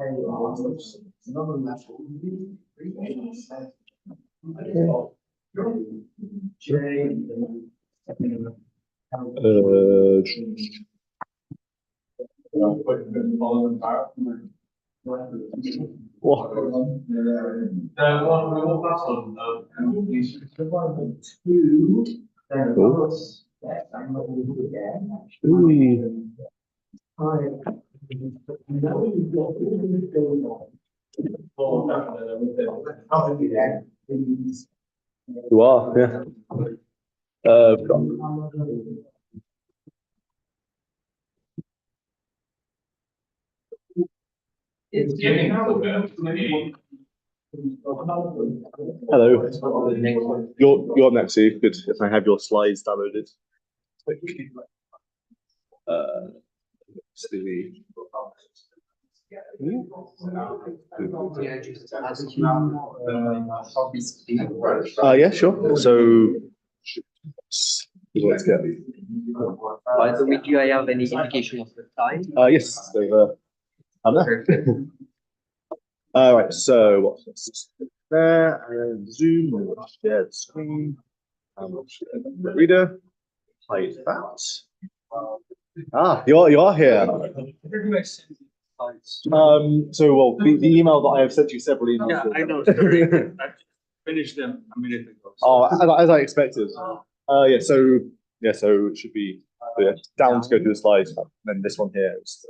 You are, yeah. Hello. You're next to you. Good. If I have your slides downloaded. Yeah, sure. So let's get. By the way, do I have any indication of the time? Yes. I'm there. All right. So what's this? There and Zoom, shared screen, reader. Hide that. You are here. So well, the email that I have sent you several emails. Yeah, I know. Sorry. I finished them a minute ago. Oh, as I expected. Yeah. So it should be down to go through the slides, and then this one here is.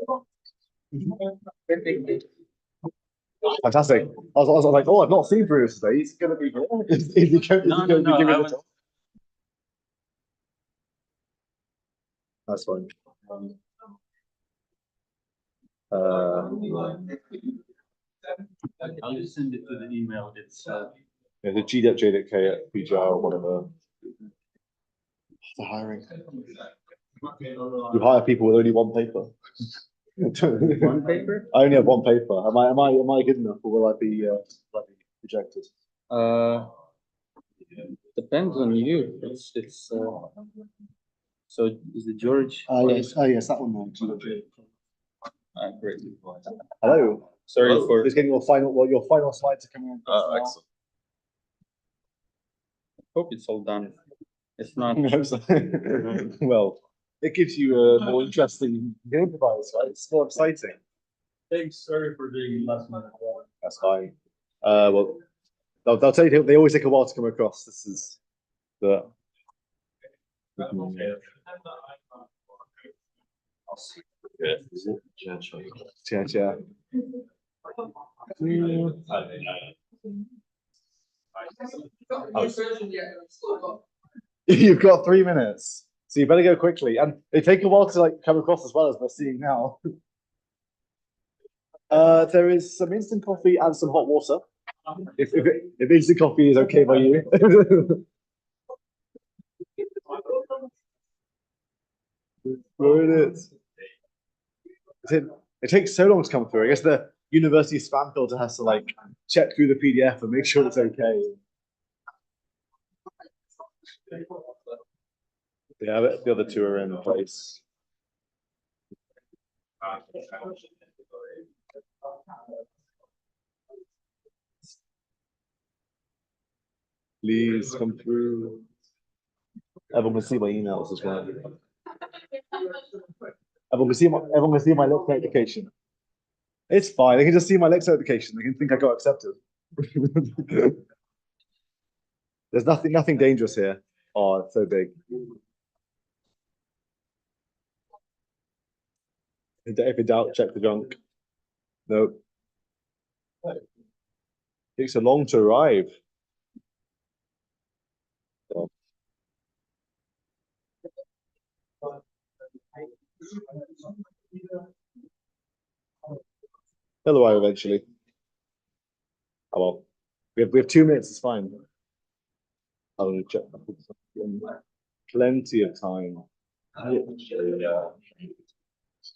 Fantastic. I was like, oh, I've not seen Bruce today. He's going to be here. Is he going to be giving the talk? That's fine. I'll just send it to the email. It's the g.j.k at PGR, whatever. The hiring. You hire people with only one paper. one paper? I only have one paper. Am I good enough, or will I be rejected? Depends on you. It's so is it George? Yes. Yes, that one there. Great. Hello. Sorry for just getting your final slides are coming in. excellent. Hope it's all done. It's not. Well, it gives you a more interesting game device, right? It's more exciting. Thanks. Sorry for doing last minute. That's fine. Well, they'll tell you they always take a while to come across. This is the. Yeah. You've got 3 minutes, so you better go quickly. And they take a while to come across as well as we're seeing now. There is some instant coffee and some hot water. If instant coffee is okay by you. Where it is. It takes so long to come through. I guess the university spam filter has to check through the PDF and make sure it's okay. Yeah, the other two are in place. Please come through. Everyone can see my emails as well. Everyone can see my Lex notification. It's fine. They can just see my Lex notification. They can think I got accepted. There's nothing dangerous here. Oh, it's so big. If in doubt, check the junk. Nope. Takes so long to arrive. Oh. They'll arrive eventually. Oh well. We have 2 minutes, it's fine. I'm gonna check. Plenty of time.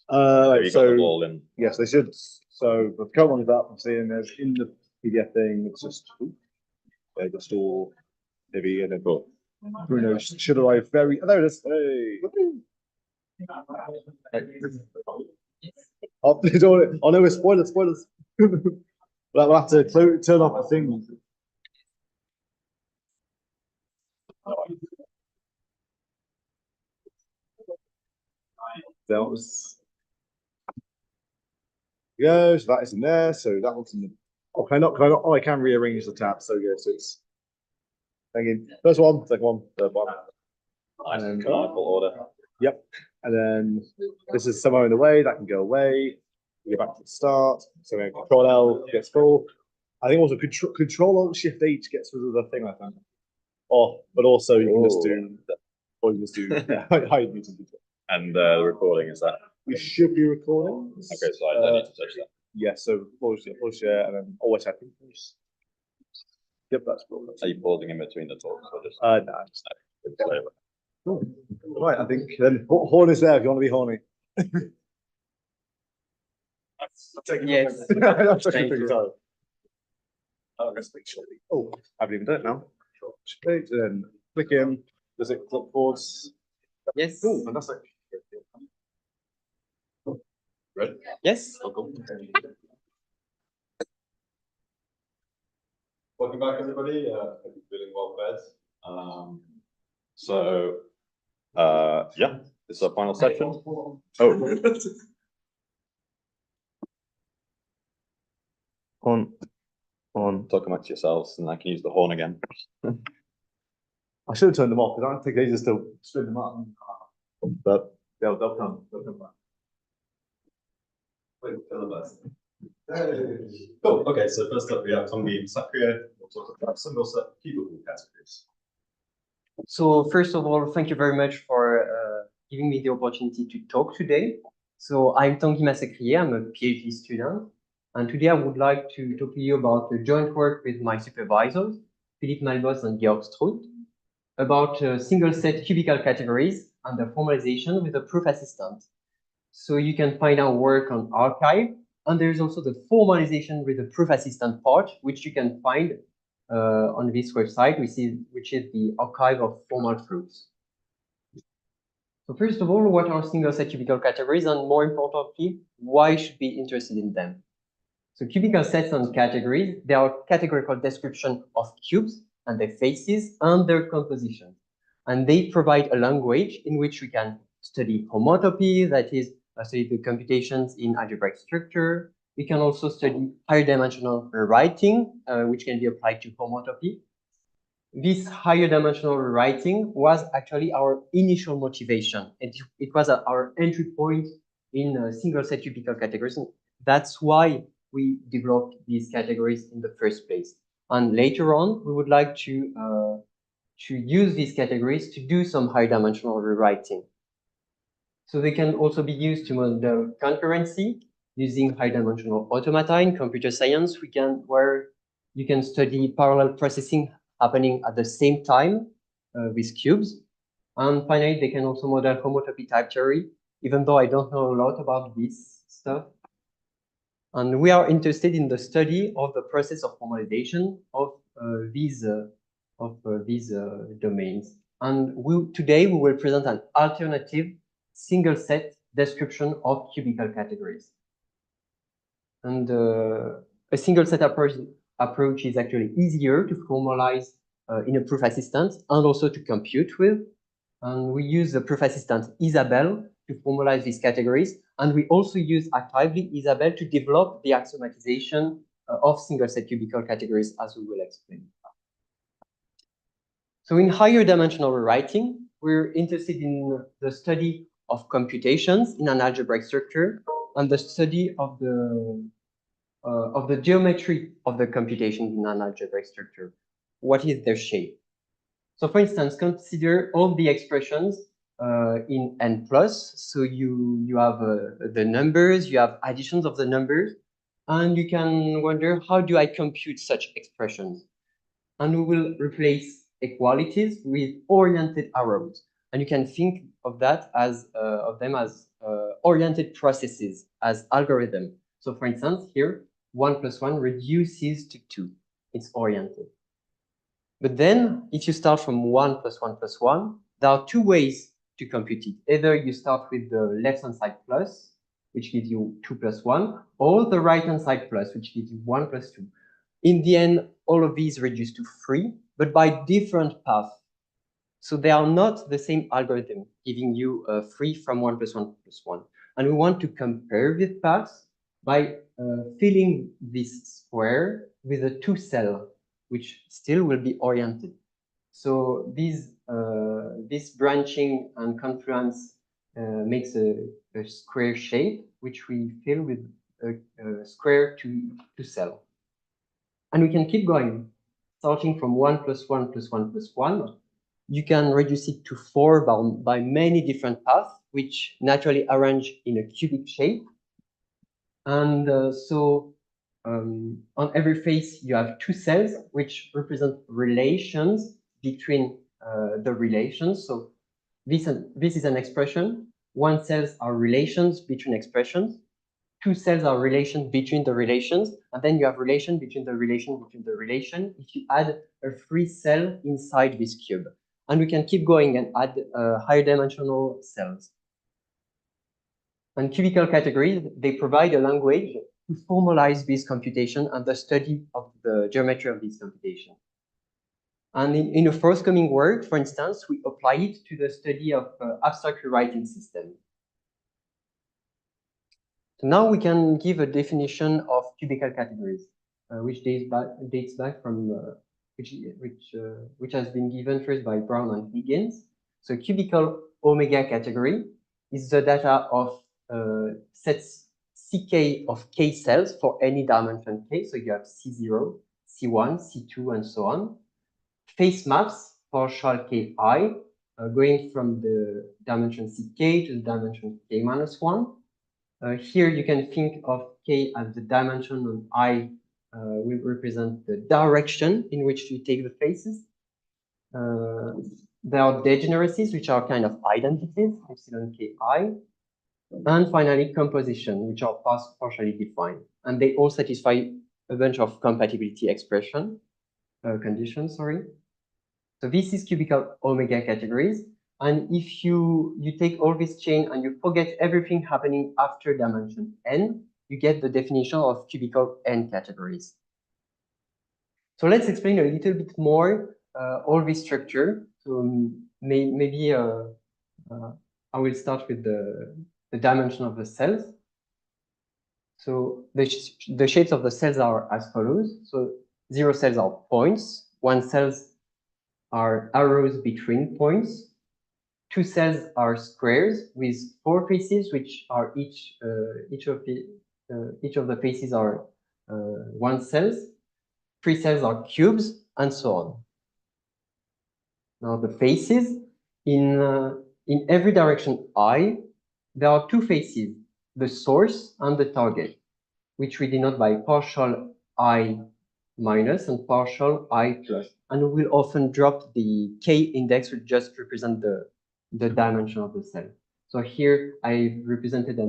So yes, they should. So the current one is up. I'm seeing there's in the PDF thing. It's just just all maybe and then who knows? Should arrive very. Oh, there it is. Hey. Oh, oh no, it's spoilers, spoilers. We'll have to turn off the thing. That was go. So that is in there. So that one's in the. Oh, can I not? Can I not? Oh, I can rearrange the tab. So yeah, so it's hanging. First one, second one, third one. Nice, And then- canonical order. Yep. And then this is somewhere in the way that can go away. We go back to the start. So we Control L gets full. I think also Control Alt Shift H gets rid of the thing. I think. Oh, but also you can just do. Or you can just do hide mutant control. And the recording is that. We should be recording. Okay, so I don't need to touch that. Yeah, so push share, and then always happy. Yep, that's cool. Are you pausing in between the talks or just? No, just cool. Right, I think then horn is there if you want to be horny. Yes. I'm taking Thank your you. time. Oh, I haven't even done it now. And then click in. Does it click forwards? Yes. Cool, fantastic. Ready? Yes. Welcome back, everybody. Hope you're feeling well fed. Yeah, this is our final section. Oh, On. talk amongst yourselves, and I can use the horn again. I should have turned them off because I don't think they just still spin them up. But they'll come. They'll come back. Cool. Okay, so first up we have Tommy and Sakria. We'll talk about single set cubicle categories. So first of all, thank you very much for giving me the opportunity to talk today. So I'm Tanguy Massacrier, I'm a PhD student, and today I would like to talk to you about the joint work with my supervisors, Philippe Malbos and Georg Struth, about single set cubical categories and their formalization with a proof assistant. So you can find our work on arXiv, and there's also the formalization with the proof assistant part, which you can find on this website, which is the archive of formal proofs. So first of all, what are single set cubical categories, and more importantly, why should we be interested in them? So cubical sets and categories, they are categorical description of cubes and their faces and their composition. And they provide a language in which we can study homotopy, that is, study the computations in algebraic structure. We can also study higher dimensional rewriting, which can be applied to homotopy. This higher dimensional rewriting was actually our initial motivation. It was our entry point in single set cubical categories. And that's why we developed these categories in the first place. And later on, we would like to use these categories to do some high dimensional rewriting. So they can also be used to model concurrency using high dimensional automata in computer science. Where you can study parallel processing happening at the same time with cubes. And finally, they can also model homotopy type theory, even though I don't know a lot about this stuff. And we are interested in the study of the process of formalization of these domains. And today we will present an alternative single set description of cubical categories. And a single set approach is actually easier to formalize in a proof assistant and also to compute with. And we use the proof assistant Isabelle to formalize these categories. And we also use actively Isabelle to develop the axiomatization of single set cubical categories, as we will explain. So in higher dimensional rewriting, we're interested in the study of computations in an algebraic structure and the study of the geometry of the computations in an algebraic structure. What is their shape? So for instance, consider all the expressions in n plus. So you have the numbers, you have additions of the numbers, and you can wonder, how do I compute such expressions? And we will replace equalities with oriented arrows. And you can think of that as them as oriented processes, as algorithm. So for instance, here, 1 + 1 reduces to 2. It's oriented. But then, if you start from 1 + 1 + 1, there are two ways to compute it. Either you start with the left-hand side plus, which gives you 2 plus 1, or the right-hand side plus, which gives you 1 plus 2. In the end, all of these reduce to 3, but by different paths. So they are not the same algorithm, giving you 3 from 1 plus 1 plus 1. And we want to compare these paths by filling this square with a 2 cell, which still will be oriented. So this branching and confluence makes a square shape, which we fill with a square to cell. And we can keep going, starting from 1 plus 1 plus 1 plus 1. You can reduce it to 4 by many different paths, which naturally arrange in a cubic shape. And on every face, you have 2 cells, which represent relations between the relations. So this is an expression. 1 cells are relations between expressions. 2 cells are relations between the relations. And then you have relation between the relation between the relation if you add a 3 cell inside this cube. And we can keep going and add higher dimensional cells. And cubical categories, they provide a language to formalize this computation and the study of the geometry of this computation. And in a forthcoming work, for instance, we apply it to the study of abstract rewriting systems. So now we can give a definition of cubical categories, which dates back from which has been given first by Brown and Higgins. So cubical omega category is the data of sets CK of K cells for any dimension K. So you have C0, C1, C2, and so on. Face maps, partial Ki, going from the dimension Ck to the dimension K minus 1. Here you can think of K as the dimension and I will represent the direction in which you take the faces. There are degeneracies, which are kind of identities, epsilon Ki. And finally, composition, which are partially defined. And they all satisfy a bunch of compatibility expression conditions, sorry. So this is cubical omega categories. And if you take all this chain and you forget everything happening after dimension n, you get the definition of cubical n categories. So let's explain a little bit more all this structure. So maybe I will start with the dimension of the cells. So the shapes of the cells are as follows. So 0 cells are points, 1 cells are arrows between points, 2 cells are squares with 4 faces, which are each of the faces are 1 cells, 3 cells are cubes, and so on. Now the faces in every direction I, there are 2 faces, the source and the target, which we denote by partial I minus and partial I plus. And we will often drop the K index, which just represent the dimension of the cell. So here I represented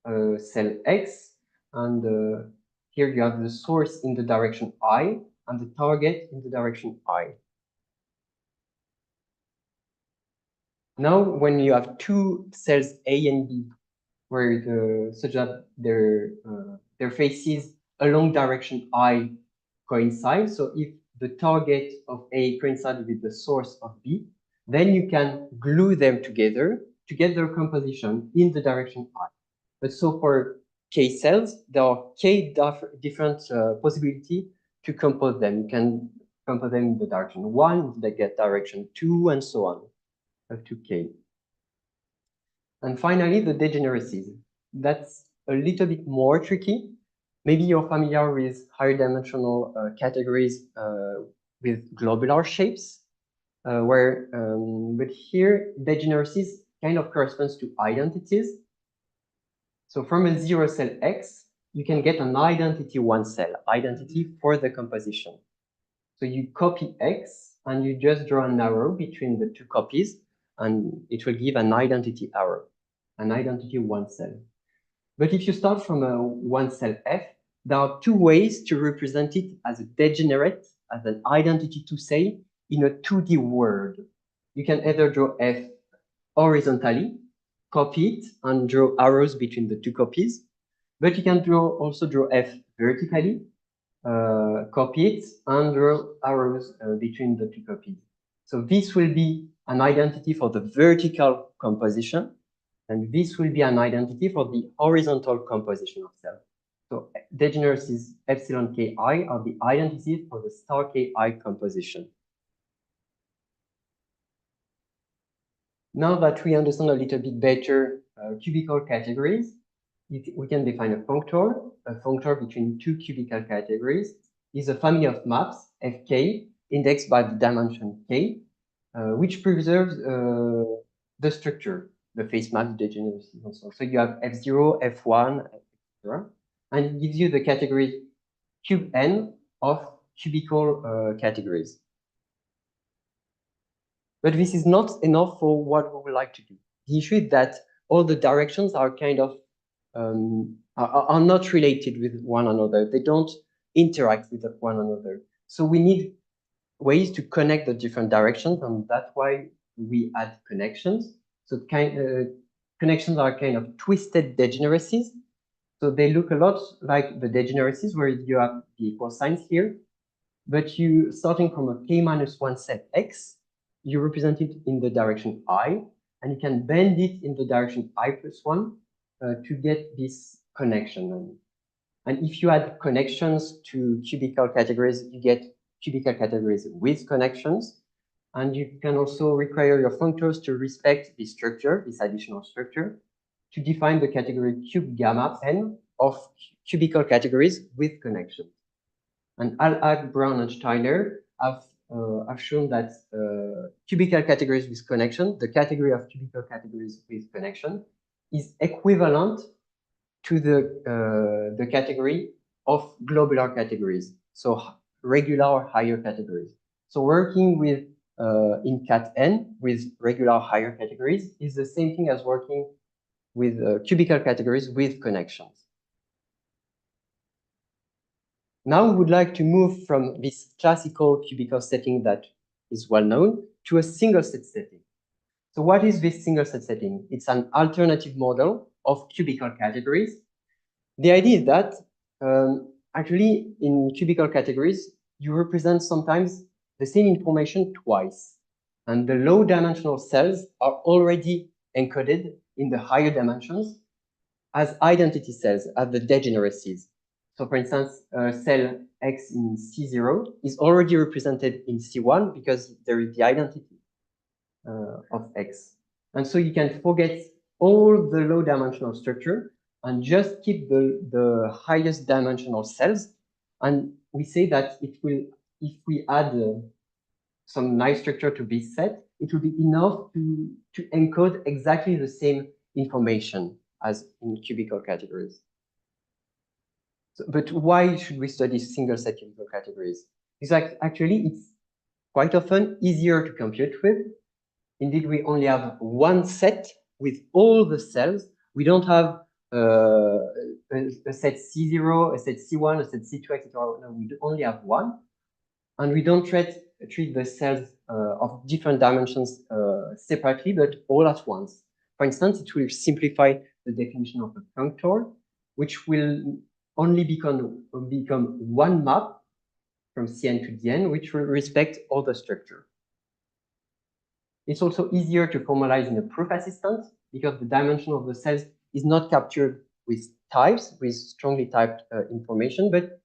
a cell X, and here you have the source in the direction I and the target in the direction I. Now, when you have 2 cells A and B, where such that their faces along direction I coincide, so if the target of A coincides with the source of B, then you can glue them together to get their composition in the direction I. But so for K cells, there are K different possibility to compose them. You can compose them in the direction 1, they get direction 2, and so on, up to K. And finally, the degeneracies. That's a little bit more tricky. Maybe you're familiar with higher dimensional categories with globular shapes, but here degeneracies kind of corresponds to identities. So from a 0 cell X, you can get an identity 1 cell, identity for the composition. So you copy X and you just draw an arrow between the 2 copies, and it will give an identity arrow, an identity 1 cell. But if you start from a 1 cell F, there are 2 ways to represent it as a degenerate, as an identity 2 cell in a 2D world. You can either draw F horizontally, copy it and draw arrows between the two copies. But you can also draw F vertically, copy it, and draw arrows between the two copies. So this will be an identity for the vertical composition, and this will be an identity for the horizontal composition of cells. So degeneracies epsilon ki are the identities for the star ki composition. Now that we understand a little bit better cubical categories, we can define a functor. A functor between two cubical categories is a family of maps, Fk, indexed by the dimension k, which preserves the structure, the face map, degeneracies, and so on. So you have F0, F1, etc. And it gives you the category cube n of cubical categories. But this is not enough for what we would like to do. The issue is that all the directions are kind of are not related with one another. They don't interact with one another. So we need ways to connect the different directions, and that's why we add connections. So connections are kind of twisted degeneracies. So they look a lot like the degeneracies where you have the equal signs here, but you starting from a k-1 set X, you represent it in the direction I, and you can bend it in the direction I+1 to get this connection. And if you add connections to cubical categories, you get cubical categories with connections. And you can also require your functors to respect this structure, this additional structure, to define the category cube gamma n of cubical categories with connections. And Al-Ag, Brown, and Steiner have shown that cubical categories with connection, the category of cubical categories with connection, is equivalent to the category of globular categories, so regular or higher categories. So working with in cat n with regular higher categories is the same thing as working with cubical categories with connections. Now we would like to move from this classical cubical setting that is well known to a single set setting. So what is this single set setting? It's an alternative model of cubical categories. The idea is that actually in cubical categories, you represent sometimes the same information twice. And the low dimensional cells are already encoded in the higher dimensions as identity cells, as the degeneracies. So for instance, cell X in C0 is already represented in C1 because there is the identity of X. And so you can forget all the low dimensional structure and just keep the highest dimensional cells. And we say that it will, if we add some nice structure to this set, it will be enough to encode exactly the same information as in cubical categories. So, but why should we study single set cubical categories? Because actually it's quite often easier to compute with. Indeed, we only have one set with all the cells. We don't have a set C0, a set C1, a set C2, etc. No, we only have one. And we don't treat the cells of different dimensions separately, but all at once. For instance, it will simplify the definition of a functor, which will only become one map from Cn to Dn, which will respect all the structure. It's also easier to formalize in a proof assistant because the dimension of the cells is not captured with types, with strongly typed information, but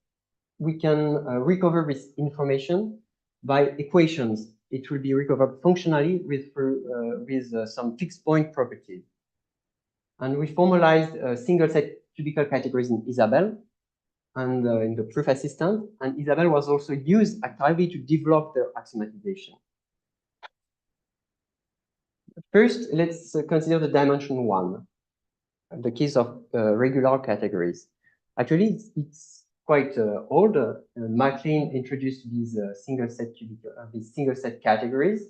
we can recover this information by equations. It will be recovered functionally with some fixed point properties. And we formalized single set cubical categories in Isabelle and in the proof assistant. And Isabelle was also used actively to develop their axiomatization. First, let's consider the dimension 1, the case of regular categories. Actually, it's quite old. MacLean introduced these single set categories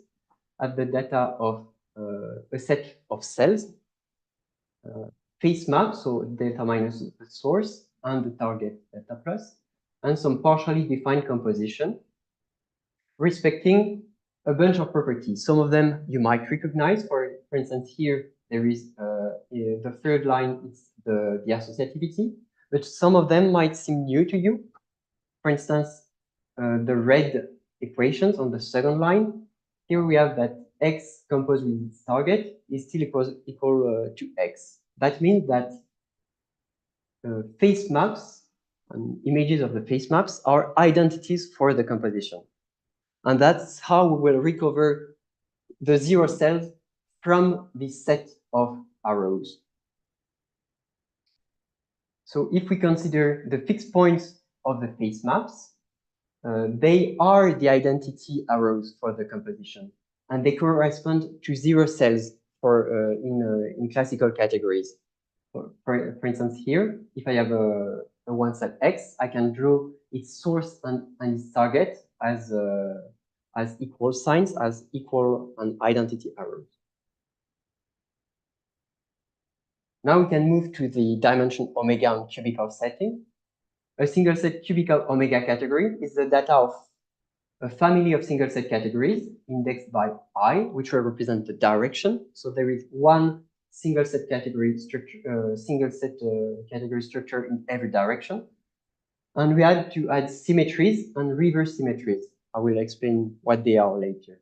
at the data of a set of cells, face map, so delta minus the source and the target delta plus, and some partially defined composition, respecting a bunch of properties. Some of them you might recognize. For instance, here there is the third line is the associativity, but some of them might seem new to you. For instance, the red equations on the second line. Here we have that x composed with its target is still equal to x. That means that face maps and images of the face maps are identities for the composition. And that's how we will recover the zero cells from this set of arrows. So if we consider the fixed points of the face maps, they are the identity arrows for the composition, and they correspond to zero cells for in classical categories. For instance, here, if I have a one cell X, I can draw its source and its target as equal signs, as equal and identity arrows. Now we can move to the dimension omega and cubical setting. A single set cubical omega category is the data of a family of single set categories indexed by I, which will represent the direction. So there is one single set category structure, category structure in every direction. And we had to add symmetries and reverse symmetries. I will explain what they are later,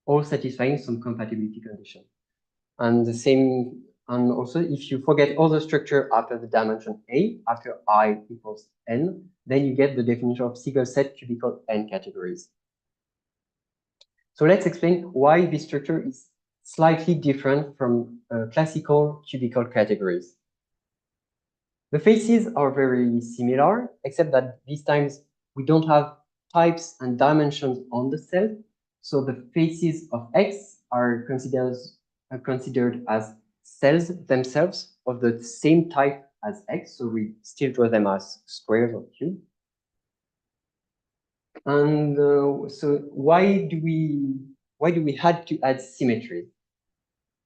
all satisfying some compatibility condition. And the same, and also if you forget all the structure after the dimension A, after I equals N, then you get the definition of single set cubical N categories. So let's explain why this structure is slightly different from classical cubical categories. The faces are very similar, except that these times we don't have types and dimensions on the cell. So the faces of X are considered as cells themselves of the same type as X. So we still draw them as squares or cubes. And so why do we had to add symmetry?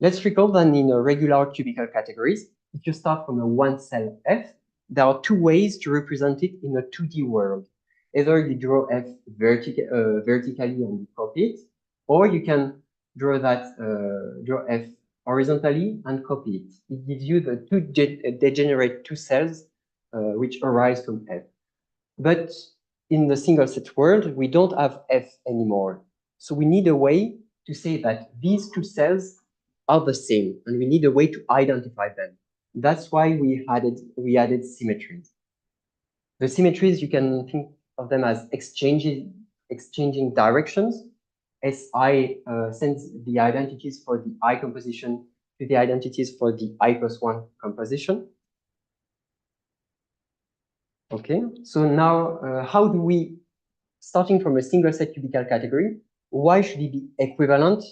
Let's recall that in a regular cubical categories, if you start from a one cell F, there are two ways to represent it in a 2D world. Either you draw F vertically and you copy it, or you can draw F horizontally and copy it. It gives you the two degenerate two cells which arise from F. But in the single set world, we don't have F anymore. So we need a way to say that these two cells are the same, and we need a way to identify them. That's why we added symmetries. The symmetries, you can think of them as exchanging directions. SI sends the identities for the I composition to the identities for the I+1 composition. Okay, so now how do we, starting from a single set cubical category, why should it be equivalent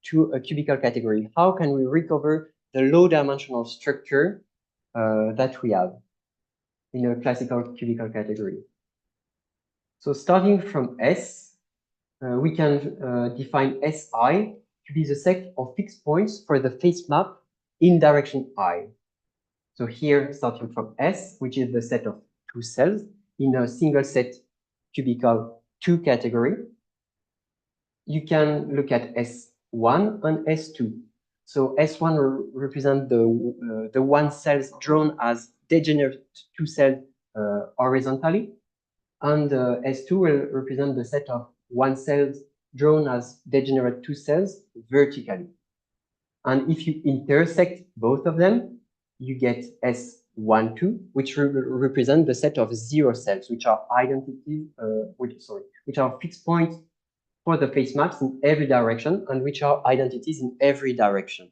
to a cubical category? How can we recover the low dimensional structure that we have in a classical cubical category? So starting from S, we can define SI to be the set of fixed points for the face map in direction I. So here, starting from S, which is the set of two cells in a single set cubical 2 category, you can look at S1 and S2. So S1 represents the one cells drawn as degenerate two cells horizontally, and S2 will represent the set of one cells drawn as degenerate two cells vertically. And if you intersect both of them, you get S12, which represent the set of zero cells, which are identities, which are fixed points for the face maps in every direction, and which are identities in every direction.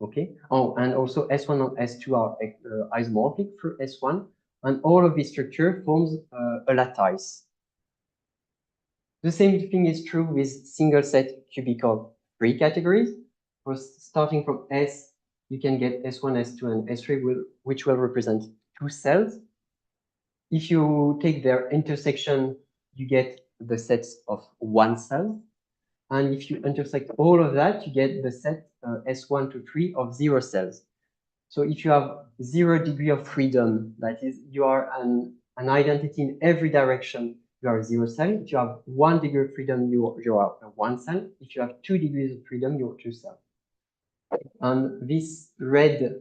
Okay. Oh, and also S1 and S2 are isomorphic for S1, and all of this structure forms a lattice. The same thing is true with single set cubical 3 categories. For starting from S, you can get S1, S2, and S3, which will represent two cells. If you take their intersection, you get the sets of one cell. And if you intersect all of that, you get the set S1 to 3 of zero cells. So if you have 0 degree of freedom, that is, you are an identity in every direction, you are a zero cell. If you have 1 degree of freedom, you are a one cell. If you have 2 degrees of freedom, you are two cells. And this red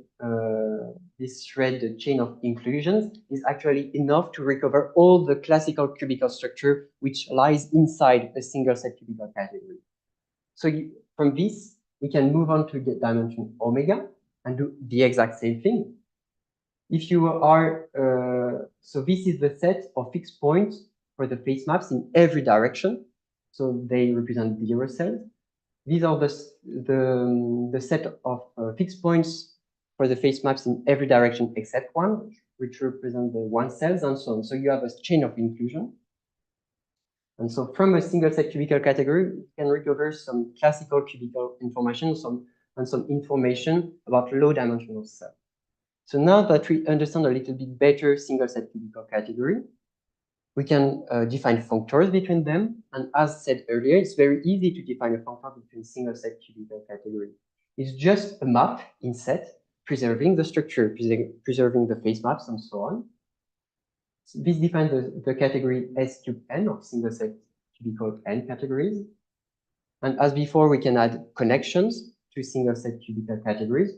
chain of inclusions is actually enough to recover all the classical cubical structure which lies inside a single set cubical category. So from this, we can move on to the dimension omega and do the exact same thing. If you are, so this is the set of fixed points for the face maps in every direction. So they represent 0 cells. These are the set of fixed points for the face maps in every direction except one, which represent the 1 cells and so on. So you have a chain of inclusion. And so from a single set cubical category, you can recover some classical cubical information, some information about low dimensional cells. So now that we understand a little bit better single set cubical category, we can define functors between them. And as said earlier, it's very easy to define a functor between single set cubical category. It's just a map in set, preserving the structure, preserving the face maps and so on. So this defines the category S cube n of single set cubical n categories. And as before, we can add connections to single set cubical categories.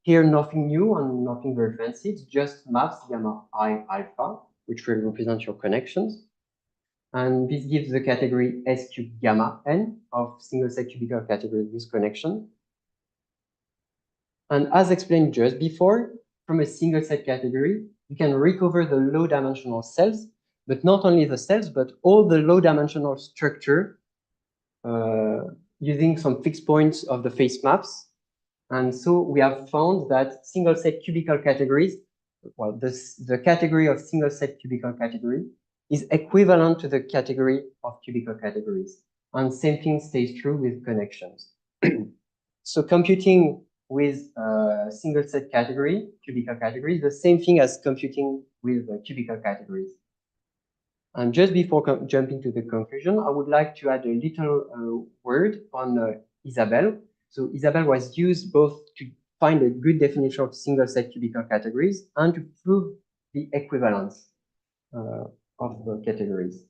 Here, nothing new and nothing very fancy. It's just maps gamma I alpha, which will represent your connections. And this gives the category S cube gamma n of single set cubical categories with connection. And as explained just before, from a single set category, you can recover the low dimensional cells, but not only the cells, but all the low dimensional structure using some fixed points of the face maps. And so we have found that single set cubical categories, well, the category of single set cubical category is equivalent to the category of cubical categories. And same thing stays true with connections. So computing with single set category, cubical category, the same thing as computing with cubical categories. And just before jumping to the conclusion, I would like to add a little word on Isabelle. So Isabelle was used both to find a good definition of single set cubical categories and to prove the equivalence of the categories.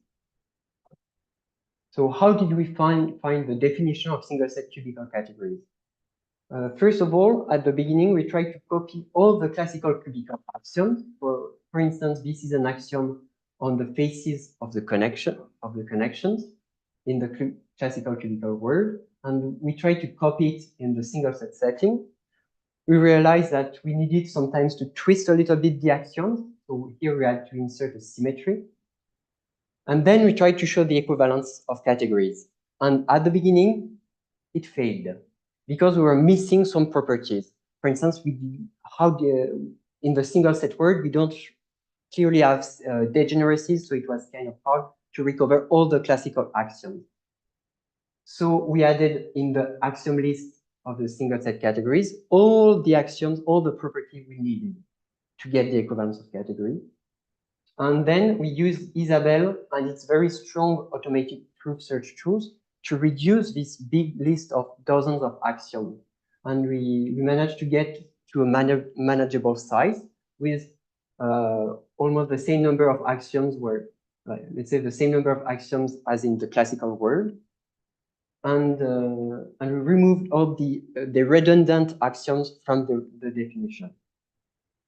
So how did we find the definition of single set cubical categories? First of all, at the beginning, we tried to copy all the classical cubical axioms. For instance, this is an axiom on the faces of the connections in the classical cubical world, and we tried to copy it in the single set setting. We realized that we needed sometimes to twist a little bit the axioms. So here we had to insert a symmetry. And then we tried to show the equivalence of categories. And at the beginning, it failed because we were missing some properties. For instance, in the single set world, we don't clearly have degeneracies, so it was kind of hard to recover all the classical axioms. So we added in the axiom list of the single set categories all the axioms, all the properties we needed to get the equivalence of category. And then we used Isabelle and its very strong automated proof search tools to reduce this big list of dozens of axioms. And we managed to get to a manageable size with almost the same number of axioms let's say the same number of axioms as in the classical world. And we removed all the redundant axioms from the definition.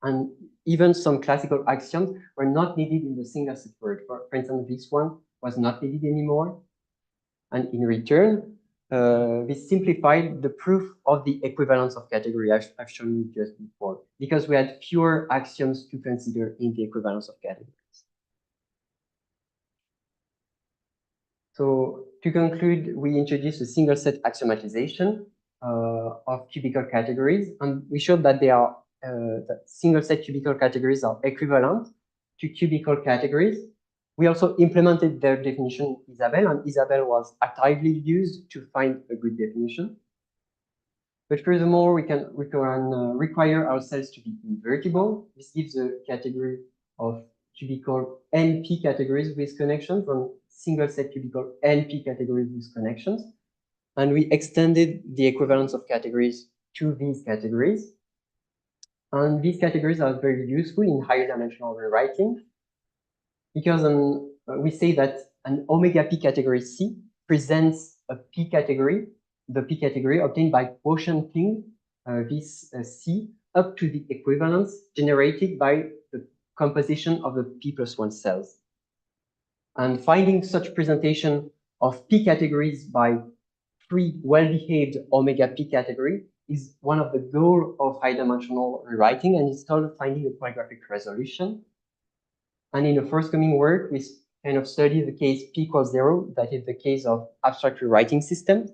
And even some classical axioms were not needed in the single set world. For instance, this one was not needed anymore. And in return, we simplified the proof of the equivalence of category I've shown you just before, because we had fewer axioms to consider in the equivalence of categories. So to conclude, we introduced a single set axiomatization of cubical categories, and we showed that that single set cubical categories are equivalent to cubical categories. We also implemented their definition in Isabelle, and Isabelle was actively used to find a good definition. But furthermore, we can require ourselves to be invertible. This gives a category of cubical NP categories with connections and single set cubical NP categories with connections. And we extended the equivalence of categories to these categories. And these categories are very useful in higher dimensional rewriting because we say that an omega p category C presents a p category, the p category obtained by quotienting this C up to the equivalence generated by the composition of the P+1 cells. And finding such presentation of P categories by 3 well-behaved omega P category is one of the goals of high-dimensional rewriting, and it's called finding a polygraphic resolution. And in the forthcoming work, we kind of study the case P equals 0, that is the case of abstract rewriting systems.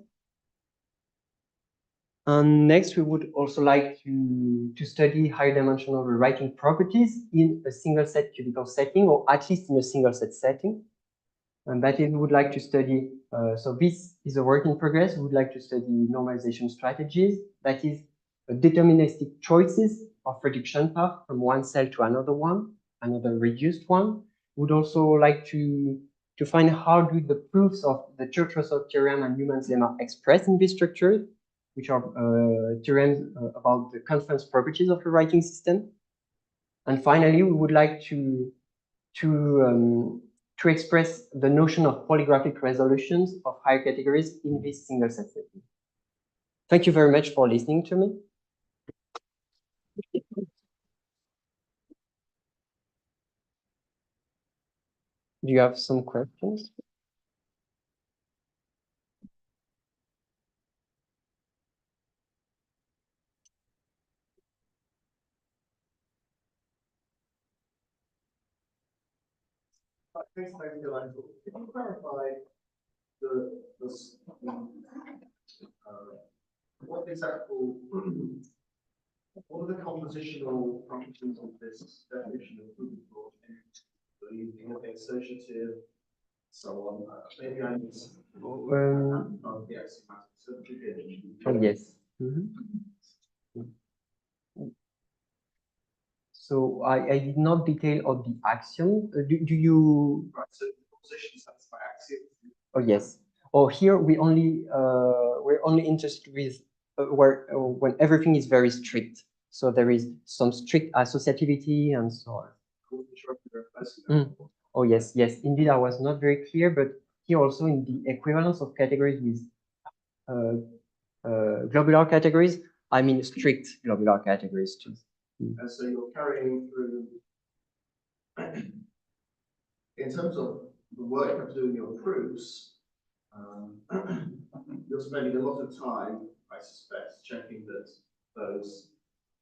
And next, we would also like to study high-dimensional rewriting properties in a single-set cubical setting, or at least in a single-set setting. And that is, we would like to study, so this is a work in progress. We would like to study normalization strategies, that is, deterministic choices of reduction path from one cell to another one, another reduced one. We would also like to find how do the proofs of the Church-Russell theorem and Newman's lemma expressed in these structures, which are theorems about the conference properties of a writing system. And finally, we would like to express the notion of polygraphic resolutions of higher categories in this single set setting. Thank you very much for listening to me. Do you have some questions? Thanks, Michael. Can you clarify what exactly, what are the compositional functions of this definition of proof of the associative, so on? Maybe I need the axiomatic. Oh, yes. So I did not detail all the axiom. Do you? Right, so the composition satisfy axiom. Oh, yes. Oh, here we're only interested with when everything is very strict. So there is some strict associativity and so on. Oh, yes, yes. Indeed, I was not very clear, but here also in the equivalence of categories with globular categories, I mean strict globular categories too. And so you're carrying through, in terms of the work of doing your proofs, you're spending a lot of time, I suspect, checking that those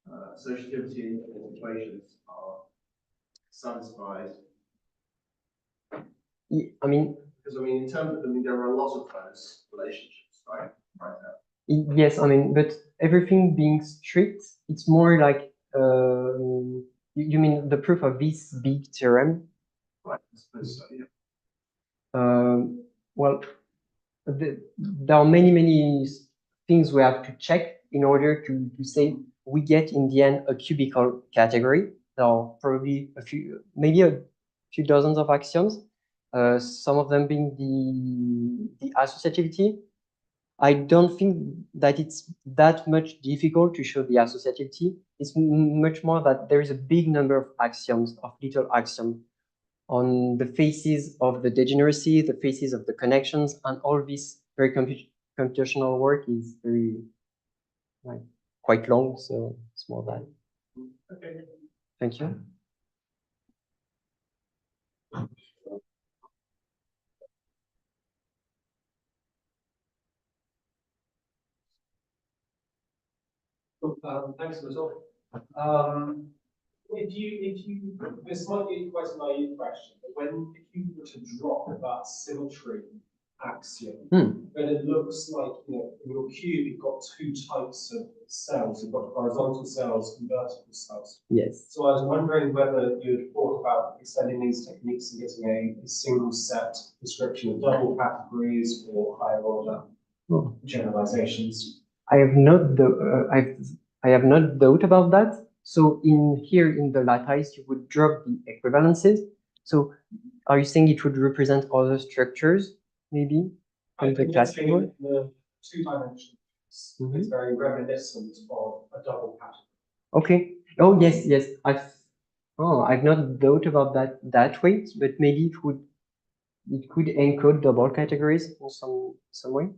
associativity equations are satisfied. I mean, because in terms of them, there are a lot of those relationships, right? Right now. Yes, I mean, but everything being strict, it's more like you mean the proof of this big theorem? Right, I suppose so, yeah. Well, there are many things we have to check in order to say we get in the end a cubical category. There are probably maybe a few dozens of axioms. Some of them being the associativity. I don't think that it's that much difficult to show the associativity. It's much more that there is a big number of axioms, of little axioms, on the faces of the degeneracy, the faces of the connections, and all this very computational work is very quite long, so it's more that. Okay. Thank you. Thanks for the talk. This might be quite a naive question, but if you were to drop that symmetry axiom, then it looks like, in your cube, you've got two types of cells. You've got horizontal cells and vertical cells. Yes. So I was wondering whether you'd thought about extending these techniques and getting a single set description of double categories or higher order generalizations. I have not thought about that. So here in the lattice, you would drop the equivalences. So are you saying it would represent other structures, maybe? I think the 2 dimensions is very reminiscent of a double category. Okay. Oh, yes. I've not thought about that way, but maybe it could encode double categories in some way.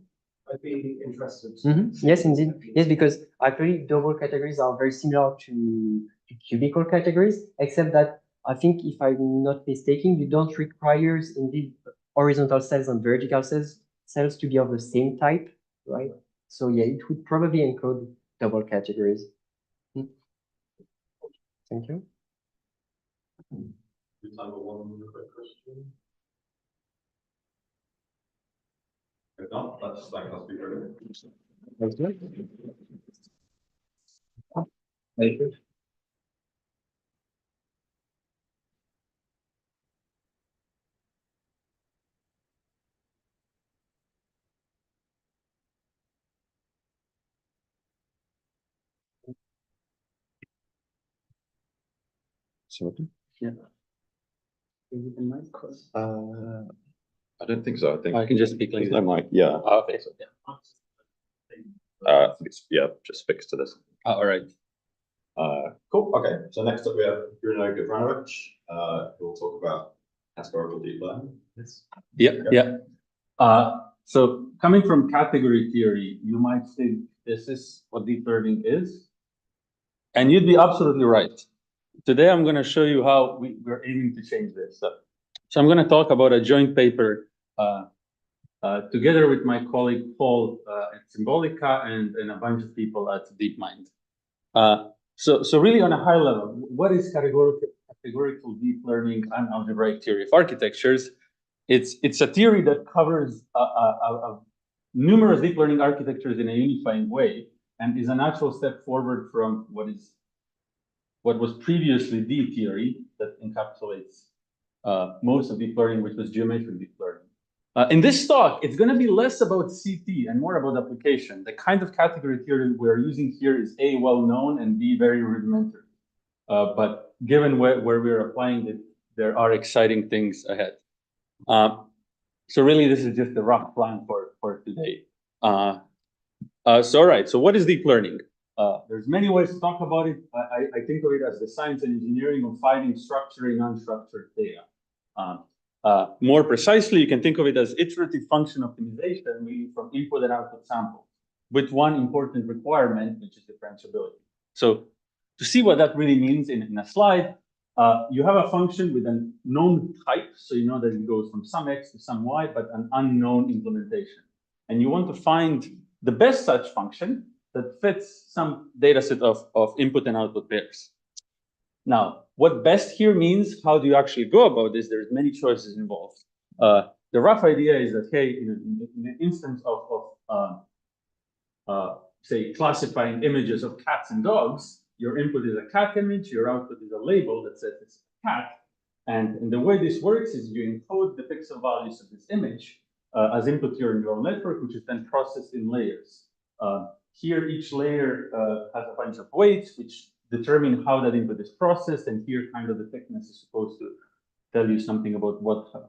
I'd be interested. Yes, indeed. Yes, because actually double categories are very similar to cubical categories, except that I think, if I'm not mistaken, you don't require indeed horizontal cells and vertical cells to be of the same type, right? So yeah, it would probably encode double categories. Thank you. We time for one quick question. If not, let's thank our speaker. Thank you. Yeah. I don't think so. I think I can just speak like there's no mic. Yeah. Okay, so yeah. Yeah, just fixed to this. All right. Cool. Okay. So next up we have Bruno Gavranovic, who will talk about categorical deep learning. Yes. Yeah. So coming from category theory, you might think this is what deep learning is, and you'd be absolutely right. Today, I'm going to show you how we're aiming to change this. So I'm going to talk about a joint paper together with my colleague Paul at Symbolica and a bunch of people at DeepMind. So really on a high level, what is categorical deep learning and algebraic theory of architectures? It's a theory that covers numerous deep learning architectures in a unifying way, and is a natural step forward from what was previously the theory that encapsulates most of deep learning, which was geometric deep learning. In this talk, it's going to be less about CT and more about application. The kind of category theory we're using here is A, well known, and B, very rudimentary. But given where we're applying it, there are exciting things ahead. So really, this is just a rough plan for today. So all right, so what is deep learning? There's many ways to talk about it. I think of it as the science and engineering of finding structuring unstructured data. More precisely, you can think of it as iterative function optimization, meaning from input and output samples, with one important requirement, which is differentiability. So to see what that really means in a slide, you have a function with a known type, so you know that it goes from some x to some y, but an unknown implementation. And you want to find the best such function that fits some data set of input and output pairs. Now, what best here means, how do you actually go about this? There's many choices involved. The rough idea is that, hey, in the instance of say, classifying images of cats and dogs, your input is a cat image, your output is a label that says it's a cat. And the way this works is you encode the pixel values of this image as input to your neural network, which is then processed in layers. Here, each layer has a bunch of weights, which determine how that input is processed, and here kind of the thickness is supposed to tell you something about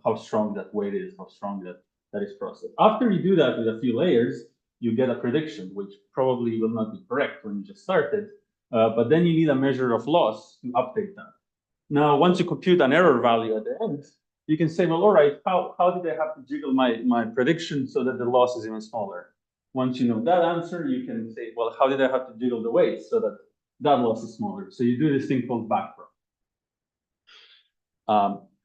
how strong that weight is, how strong that is processed. After you do that with a few layers, you get a prediction, which probably will not be correct when you just started, but then you need a measure of loss to update that. Now, once you compute an error value at the end, you can say, well, all right, how did I have to jiggle my prediction so that the loss is even smaller? Once you know that answer, you can say, well, how did I have to jiggle the weights so that that loss is smaller? So you do this thing called backprop.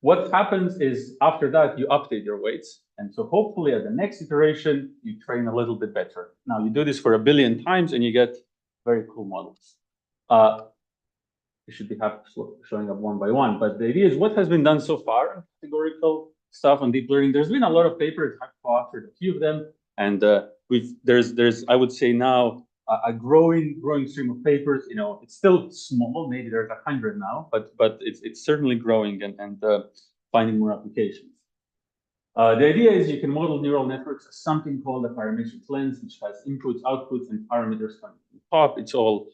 What happens is after that, you update your weights. And so hopefully at the next iteration, you train a little bit better. Now you do this for 1 billion times and you get very cool models. You should be happy showing up one by one. But the idea is what has been done so far in categorical stuff on deep learning. There's been a lot of papers. I've co-authored a few of them. And there's I would say now, a growing stream of papers. You know, it's still small. Maybe there's 100 now, but it's certainly growing and finding more applications. The idea is you can model neural networks as something called a parametric lens, which has inputs, outputs, and parameters coming from the top. It's all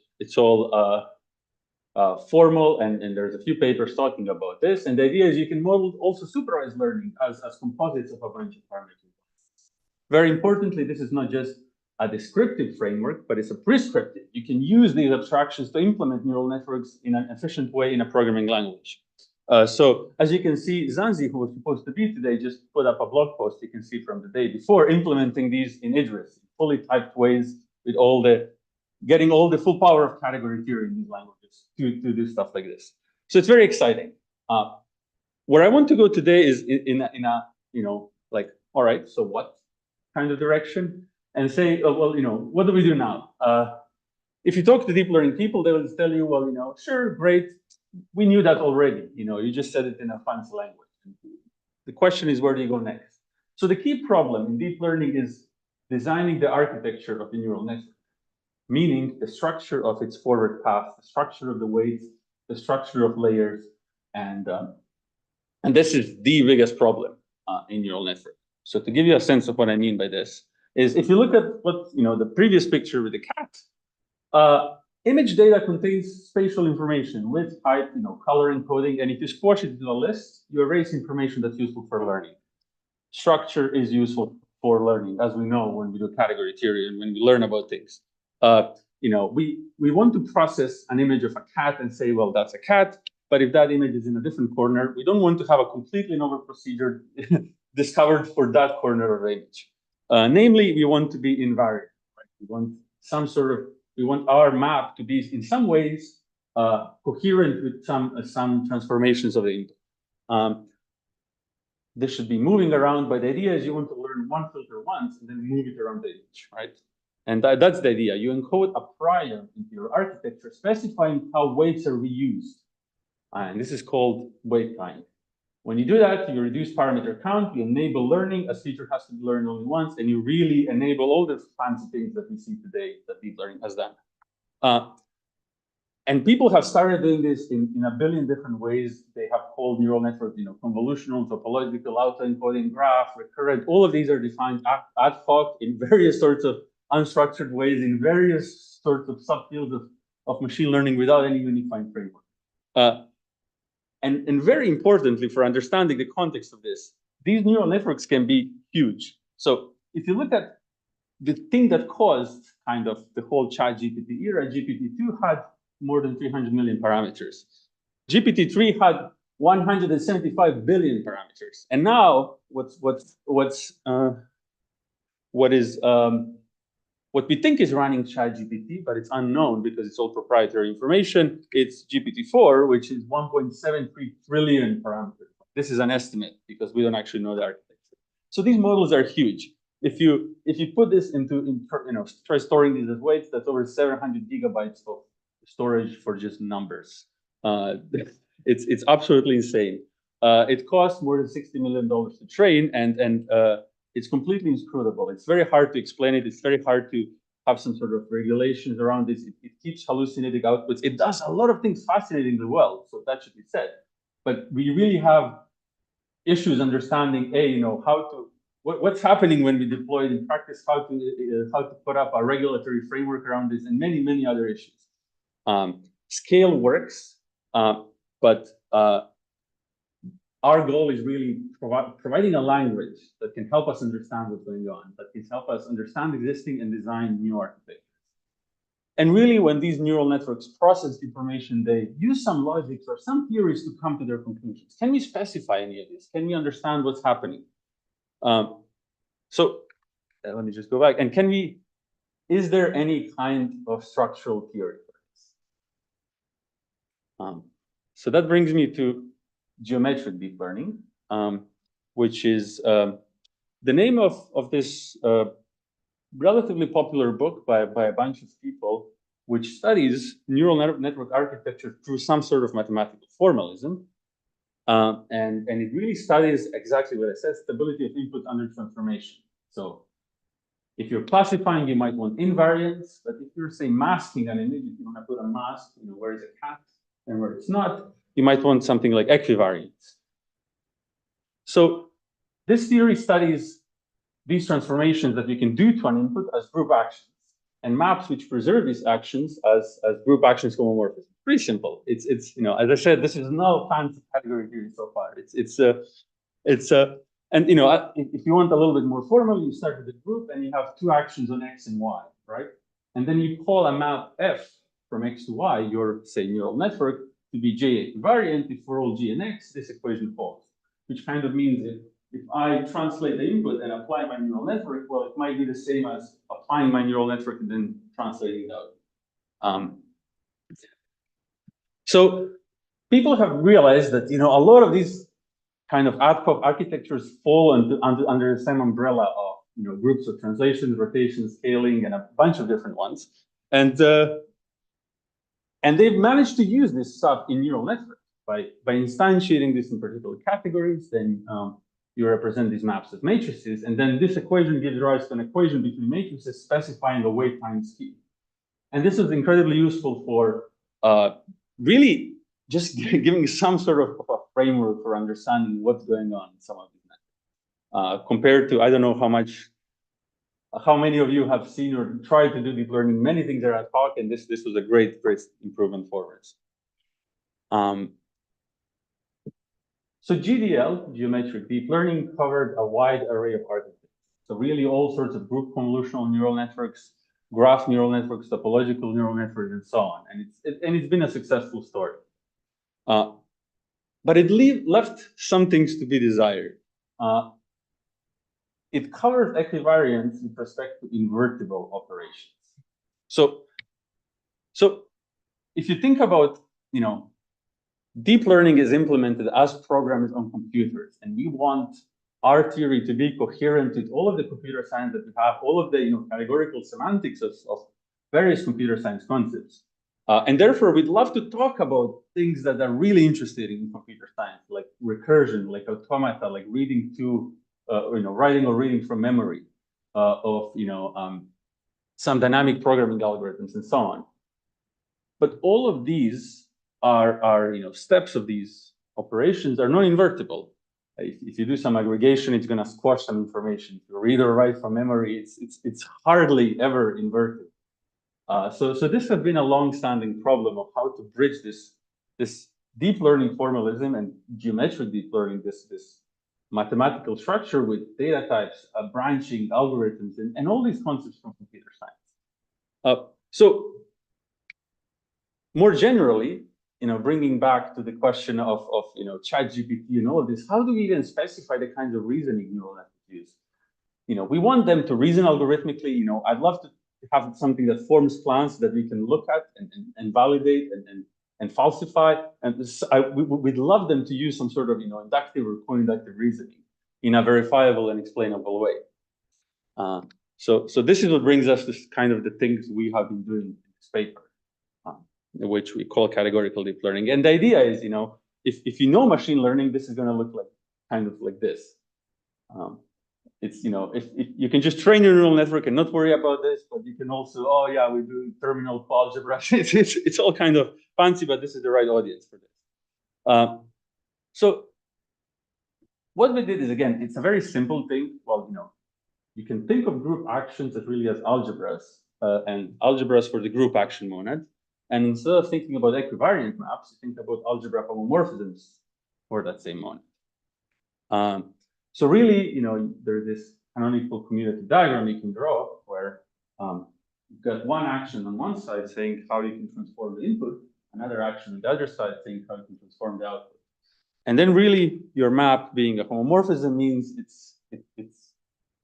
formal, and there's a few papers talking about this. And the idea is you can model also supervised learning as composites of a bunch of parameters. Very importantly, this is not just a descriptive framework, but it's a prescriptive. You can use these abstractions to implement neural networks in an efficient way in a programming language. So as you can see, Zanzi, who was supposed to be today, just put up a blog post you can see from the day before, implementing these in Idris, fully typed ways with getting all the full power of category theory in these languages to do stuff like this. So it's very exciting. Where I want to go today is in a like, all right, so what kind of direction? And say, oh, well, what do we do now? If you talk to deep learning people, they will tell you, well, sure, great. We knew that already. You just said it in a fancy language. The question is, where do you go next? So the key problem in deep learning is designing the architecture of the neural network, meaning the structure of its forward path, the structure of the weights, the structure of layers, and this is the biggest problem in neural network. So to give you a sense of what I mean by this is, if you look at what the previous picture with the cat, image data contains spatial information with height, color encoding, and if you squash it into a list, you erase information that's useful for learning. Structure is useful for learning, as we know when we do category theory and when we learn about things. We want to process an image of a cat and say, well, that's a cat. But if that image is in a different corner, we don't want to have a completely novel procedure discovered for that corner of the image. Namely, we want to be invariant. Right? We want our map to be in some ways coherent with some transformations of the input. This should be moving around, but the idea is you want to learn one filter once and then move it around the image, right? And that's the idea. You encode a prior into your architecture, specifying how weights are reused. And this is called weight time. When you do that, you reduce parameter count, you enable learning, as feature has to be learned only once, and you really enable all the fancy things that we see today that deep learning has done. And people have started doing this in a billion different ways. They have called neural networks, convolutional, topological, autoencoding, graph, recurrent. All of these are defined ad hoc in various sorts of unstructured ways, in various sorts of subfields of machine learning without any unifying framework. And very importantly, for understanding the context of this, these neural networks can be huge. So if you look at the thing that caused kind of the whole ChatGPT era, GPT-2 had more than 300 million parameters. GPT-3 had 175 billion parameters. And now what we think is running ChatGPT, but it's unknown because it's all proprietary information. It's GPT-4, which is 1.73 trillion parameters. This is an estimate because we don't actually know the architecture. So these models are huge. If you put this try storing these as weights, that's over 700 gigabytes of storage for just numbers. It's absolutely insane. It costs more than $60 million to train, and it's completely inscrutable. It's very hard to explain it. It's very hard to have some sort of regulations around this. It keeps hallucinating outputs. It does a lot of things fascinatingly well, so that should be said. But we really have issues understanding, what's happening when we deploy it in practice, how to put up a regulatory framework around this, and many, many other issues. Scale works, but our goal is really providing a language that can help us understand what's going on, that can help us understand existing and design new architectures. And really, when these neural networks process information, they use some logics or some theories to come to their conclusions. Can we specify any of this? Can we understand what's happening? So let me just go back. And is there any kind of structural theory for this? So that brings me to geometric deep learning, which is the name of this relatively popular book by a bunch of people, which studies neural network architecture through some sort of mathematical formalism. And it really studies exactly what I said, stability of input under transformation. So if you're classifying, you might want invariance, but if you're, say, masking an image, if you want to put a mask, where is a cat and where it's not, you might want something like equivariance. So this theory studies these transformations that we can do to an input as group actions and maps which preserve these actions as group actions homomorphism. Pretty simple. It's as I said, this is no fancy category theory so far. And if you want a little bit more formal, you start with a group and you have two actions on X and Y, right? And then you call a map F from X to Y, your, say, neural network, to be J equivariant, if for all G and X, this equation falls, which kind of means if I translate the input and apply my neural network, well, it might be the same as applying my neural network and then translating it out. So people have realized that, a lot of these kind of ad hoc architectures fall under the same umbrella of, groups of translations, rotation, scaling, and a bunch of different ones. And they've managed to use this stuff in neural networks by instantiating this in particular categories. Then you represent these maps as matrices, and then this equation gives rise to an equation between matrices specifying the weight times Q. And this is incredibly useful for really just giving some sort of a framework for understanding what's going on in some of these methods. Compared to, I don't know how many of you have seen or tried to do deep learning. Many things are ad hoc, and this was a great improvement forwards. So GDL, geometric deep learning, covered a wide array of architectures. So really all sorts of group convolutional neural networks, graph neural networks, topological neural networks, and so on. And it's been a successful story. But it left some things to be desired. It covers equivariance with respect to invertible operations. So if you think about, deep learning is implemented as programs on computers, and we want our theory to be coherent with all of the computer science that we have, all of the categorical semantics of various computer science concepts. And therefore, we'd love to talk about things that are really interesting in computer science, like recursion, like automata, like reading to, writing or reading from memory, of some dynamic programming algorithms and so on. But all of these are steps of these operations are non-invertible. If you do some aggregation, it's going to squash some information. If you read or write from memory, it's hardly ever inverted. So this has been a long-standing problem of how to bridge this deep learning formalism and geometric deep learning, this mathematical structure with data types, branching, algorithms, and all these concepts from computer science. So more generally, bringing back to the question of ChatGPT and all of this, how do we even specify the kinds of reasoning neural networks use? We want them to reason algorithmically. I'd love to have something that forms plans that we can look at and validate and falsify. And we'd love them to use some sort of inductive or co-inductive reasoning in a verifiable and explainable way. So this is what brings us to kind of the things we have been doing in this paper, which we call categorical deep learning. And the idea is, if you know machine learning, this is going to look like kind of like this. It's, if you can just train your neural network and not worry about this, but you can also, oh yeah, we do terminal algebra. It's all kind of fancy, but this is the right audience for this. So what we did is, again, it's a very simple thing. Well, you can think of group actions as really as algebras, and algebras for the group action monad. And instead of thinking about equivariant maps, you think about algebra homomorphisms for that same monad. So really, there's this canonical commutative diagram you can draw where you've got one action on one side saying how you can transform the input, another action on the other side saying how you can transform the output. And then really your map being a homomorphism means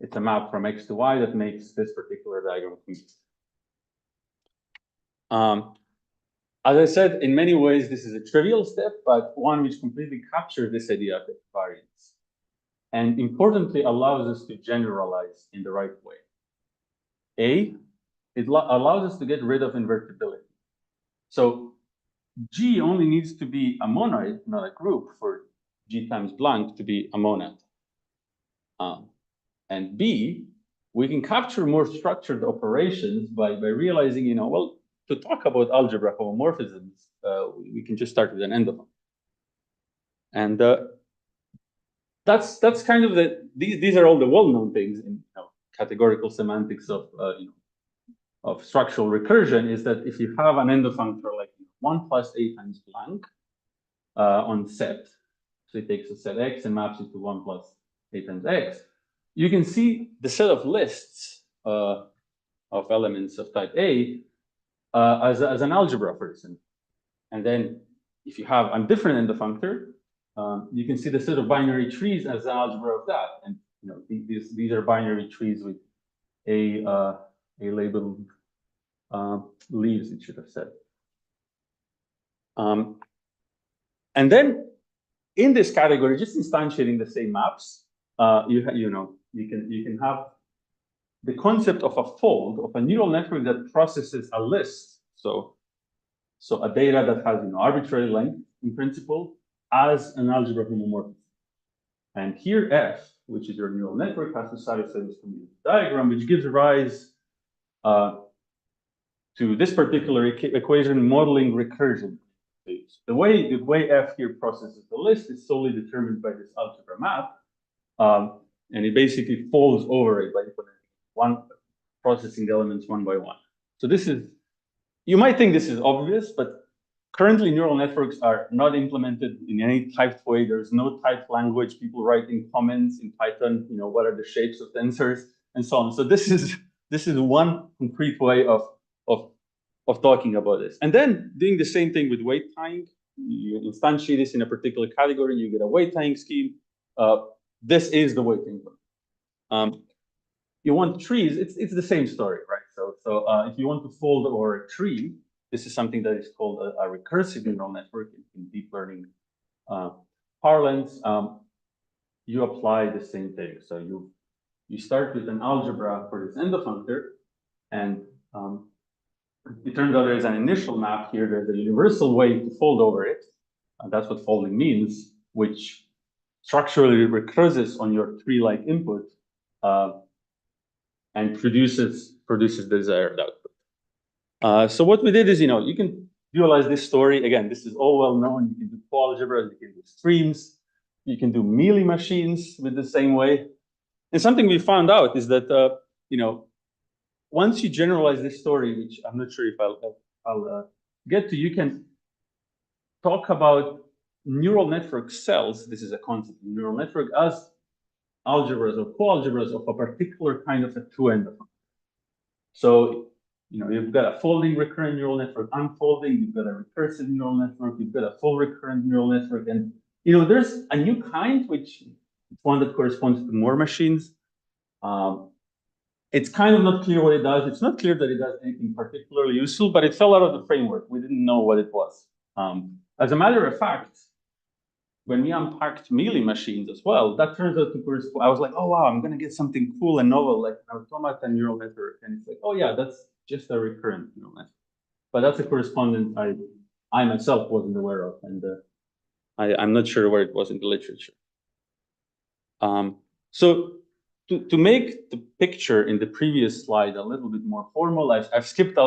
it's a map from X to Y that makes this particular diagram complete. As I said, in many ways, this is a trivial step, but one which completely captures this idea of equivariance. And importantly, allows us to generalize in the right way. It allows us to get rid of invertibility. So G only needs to be a monoid, not a group, for G times blank to be a monad. And B, we can capture more structured operations by realizing, well, to talk about algebra homomorphisms, we can just start with an endophone. And that's kind of these are all the well-known things in categorical semantics of structural recursion, is that if you have an endofunctor like 1 plus a times blank on set, so it takes a set X and maps it to 1 plus a times X, you can see the set of lists of elements of type A as an algebra, for example. And then if you have a different end functor, you can see the set of binary trees as an algebra of that. And these are binary trees with a labeled leaves, it should have said. And then in this category, just instantiating the same maps, you can have the concept of a fold of a neural network that processes a list. So a data that has arbitrary length in principle as an algebra homomorphism. And here F, which is your neural network, has to satisfy this diagram, which gives rise to this particular equation modeling recursion. The way F here processes the list is solely determined by this algebra map, and it basically folds over it by implementing processing elements one by one. So this is, you might think this is obvious, but currently neural networks are not implemented in any typed way. There's no typed language. People write in comments in Python, what are the shapes of tensors and so on. So this is one concrete way of talking about this. And then doing the same thing with weight tying. You instantiate this in a particular category, you get a weight tying scheme. This is the weight tying. You want trees, it's the same story, right? So if you want to fold over a tree, this is something that is called a recursive neural network in deep learning parlance. You apply the same thing. So you start with an algebra for this endofunctor, and it turns out there's an initial map here. There's a universal way to fold over it. That's what folding means, which structurally recurses on your tree-like input and produces the desired output. So what we did is, you can visualize this story. Again, this is all well known. You can do algebras, you can do streams, you can do Mealy machines with the same way. And something we found out is that, once you generalize this story, which I'm not sure if I'll get to, you can talk about neural network cells. This is a concept of neural network as algebras or coalgebras of a particular kind of a two-end functor. So, you've got a folding recurrent neural network, unfolding, you've got a recursive neural network, you've got a full recurrent neural network. And, there's a new kind, which is one that corresponds to Moore machines. It's kind of not clear what it does. It's not clear that it does anything particularly useful, but it fell out of the framework. We didn't know what it was. As a matter of fact, when we unpacked Mealy machines as well, that turns out to correspond. I was like, oh, wow, I'm going to get something cool and novel, like an automata neural network. And it's like, oh, yeah, that's just a recurrent neural network. But that's a correspondence I myself wasn't aware of. And I'm not sure where it was in the literature. So to make the picture in the previous slide a little bit more formal, I've skipped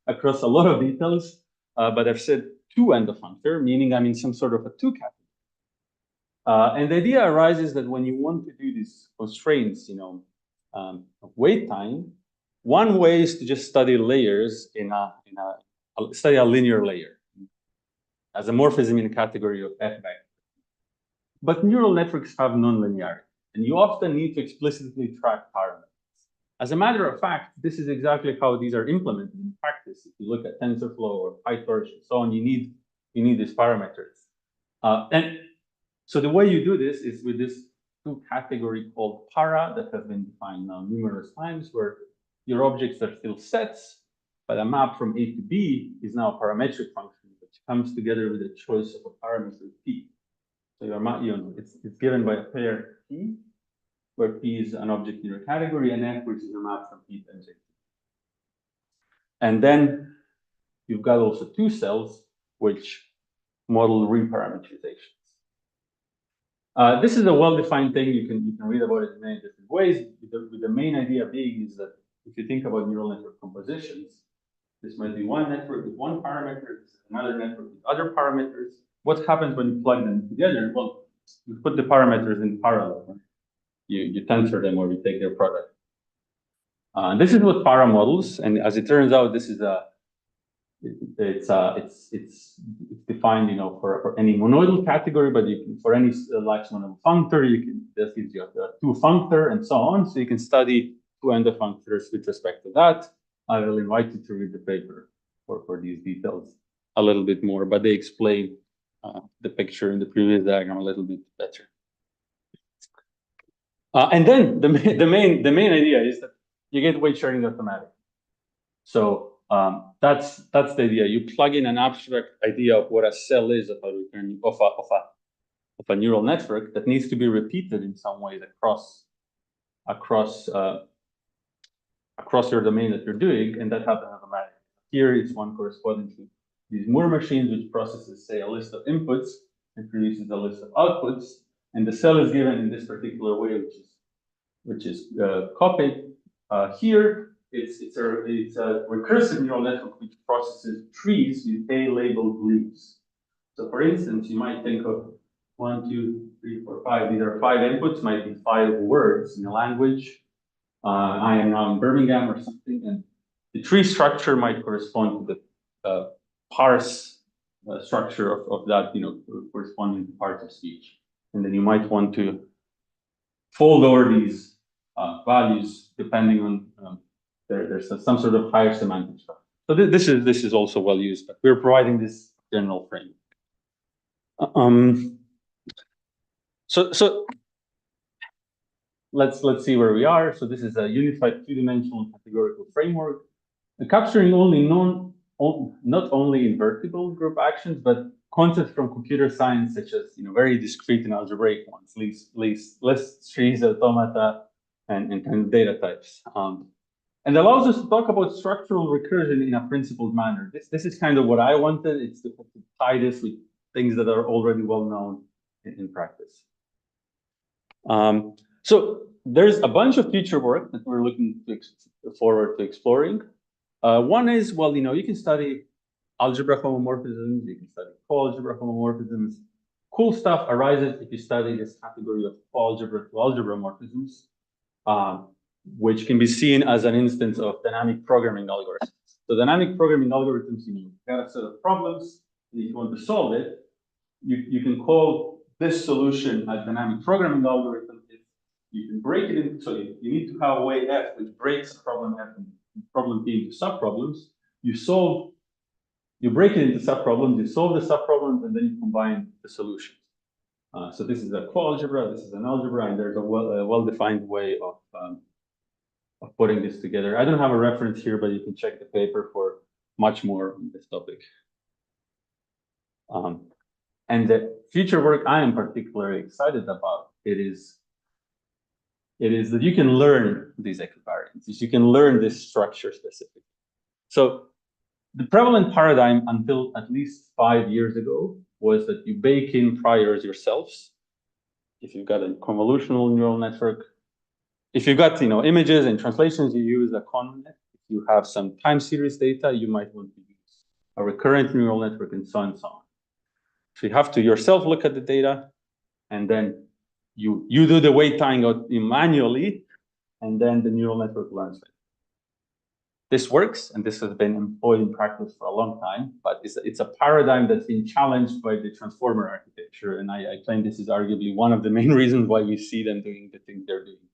across a lot of details, but I've said two-end functor, meaning I'm in some sort of a two category. And the idea arises that when you want to do these constraints, of weight time, one way is to just study layers study a linear layer as a morphism in a category of F vector. But neural networks have nonlinearity, and you often need to explicitly track parameters. As a matter of fact, this is exactly how these are implemented in practice. If you look at TensorFlow or PyTorch and so on, you need these parameters. And so the way you do this is with this two category called para that has been defined now numerous times, where your objects are still sets, but a map from A to B is now a parametric function, which comes together with a choice of a parameter P. So it's given by a pair P, where P is an object in your category, and F, which is a map from P to J. And then you've got also two cells, which model reparameterizations. This is a well-defined thing. You can read about it in many different ways. With the main idea being is that if you think about neural network compositions, this might be one network with one parameter, this is another network with other parameters. What happens when you plug them together? Well, you put the parameters in parallel. Right? You tensor them, or you take their product. This is what para models, and as it turns out, this is it's defined, for any monoidal category, but for any Lax monoidal functor, this gives you a two functor and so on. So you can study two endofunctors with respect to that. I will invite you to read the paper for these details. a little bit more, but they explain the picture in the previous diagram a little bit better. And then the main idea is that you get weight sharing automatic. So that's the idea. You plug in an abstract idea of what a cell is of a neural network that needs to be repeated in some ways across your domain that you're doing, and that happens automatically. Here it's one corresponding to these Moore machines, which processes, say, a list of inputs and produces a list of outputs, and the cell is given in this particular way, which is copied. Here it's a recursive neural network which processes trees with A-labeled leaves. So, for instance, you might think of 1, 2, 3, 4, 5. These are 5 inputs, might be 5 words in a language. I am now in Birmingham or something, and the tree structure might correspond to the parse structure of that, corresponding to parts of speech. And then you might want to fold over these values depending on there's some sort of higher semantic structure. So this is also well used, but we're providing this general framework. So let's see where we are. So this is a unified two-dimensional categorical framework, capturing not only invertible group actions, but concepts from computer science, such as very discrete and algebraic ones, lists, trees, automata, and kind of data types. And allows us to talk about structural recursion in a principled manner. This is kind of what I wanted. It's to tie this with things that are already well known in practice. So there's a bunch of future work that we're looking forward to exploring. One is, well, you can study algebra homomorphisms, you can study coalgebra homomorphisms. Cool stuff arises if you study this category of coalgebra to algebra morphisms, which can be seen as an instance of dynamic programming algorithms. So dynamic programming algorithms, you got a set of problems, and if you want to solve it, you can call this solution a dynamic programming algorithm. You can break it into, so you need to have a way F which breaks problem F and problem P into subproblems. You break it into subproblems, you solve the subproblems, and then you combine the solutions. So this is a coalgebra, this is an algebra, and there's a well-defined way of putting this together. I don't have a reference here, but you can check the paper for much more on this topic. And the future work I am particularly excited about, it is that you can learn these equivariants. You can learn this structure specifically. So the prevalent paradigm until at least 5 years ago was that you bake in priors yourselves. If you've got a convolutional neural network, if you've got images and translations, you use a convnet. If you have some time series data, you might want to use a recurrent neural network, and so on and so on. So you have to yourself look at the data, and then you do the weight tying out manually, and then the neural network learns it. This works, and this has been employed in practice for a long time, but it's a paradigm that's been challenged by the transformer architecture, and I claim this is arguably one of the main reasons why you see them doing the things they're doing.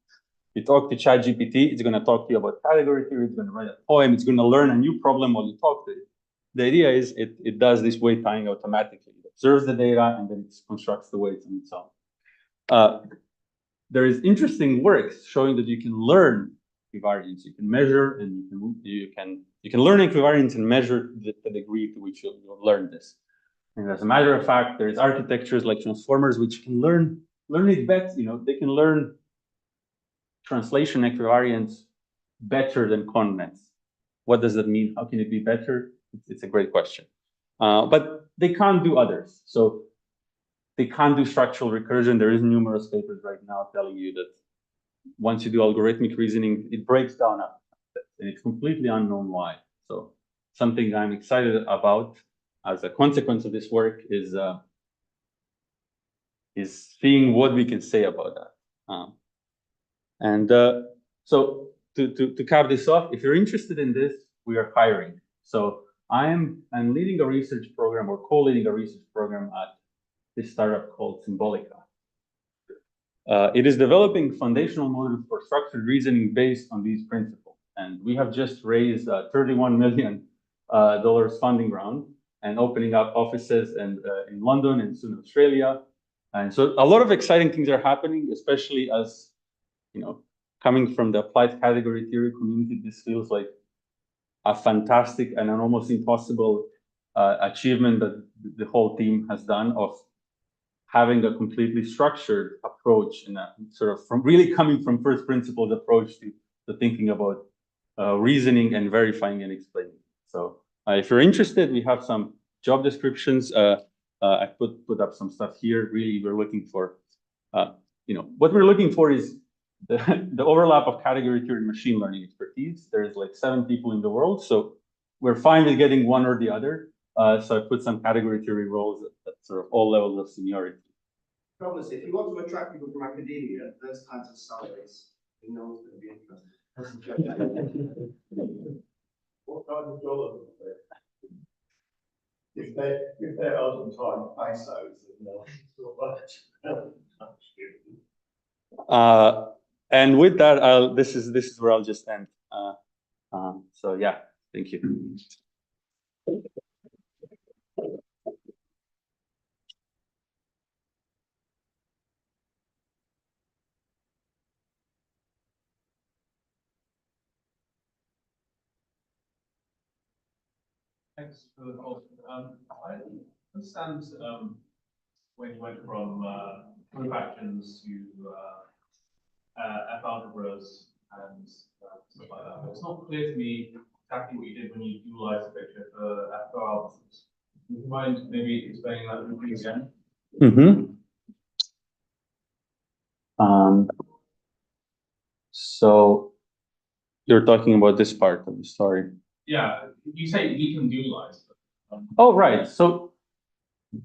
You talk to ChatGPT, it's going to talk to you about category theory, it's going to write a poem, it's going to learn a new problem while you talk to it. The idea is it does this weight tying automatically. It observes the data, and then it constructs the weights on its own. There is interesting work showing that you can learn equivariance. You can measure, and you can learn equivariance and measure the degree to which you'll learn this. And as a matter of fact, there is architectures like transformers which can learn it better. They can learn translation equivariance better than convnets. What does that mean? How can it be better? It's a great question. But they can't do others. So they can't do structural recursion. There is numerous papers right now telling you that once you do algorithmic reasoning, it breaks down, and it's completely unknown why. So something I'm excited about as a consequence of this work is seeing what we can say about that. So to cap this off, if you're interested in this, we are hiring. So I'm leading a research program, or co-leading a research program at this startup called Symbolica. It is developing foundational models for structured reasoning based on these principles. And we have just raised $31 million funding round. and opening up offices and in London and soon Australia. And so a lot of exciting things are happening, especially as, you know, coming from the applied category theory community, this feels like a fantastic and an almost impossible achievement that the whole team has done of having a completely structured approach and a sort of from really coming from first principles approach to thinking about reasoning and verifying and explaining. So if you're interested, we have some job descriptions. I put up some stuff here. Really, we're looking for, you know, what we're looking for is the overlap of category theory and machine learning expertise. There's like 7 people in the world, so we're fine with getting one or the other. So I put some category theory roles at sort of all levels of seniority. Problem is, if you want to attract people from academia, those kinds of salaries, you know what's going to be interesting. What kind of dollar? If they're Argentine pesos, then And with that, this is where I'll just end. So yeah, thank you. Thanks for the call. I understand when you went from proof actions to F algebras and stuff like that, but it's not clear to me exactly what you did when you dualized the picture for F algorithms. Would you mind maybe explaining that to me again? So you're talking about this part of the story. Yeah, you say you can dualize. Oh, right. So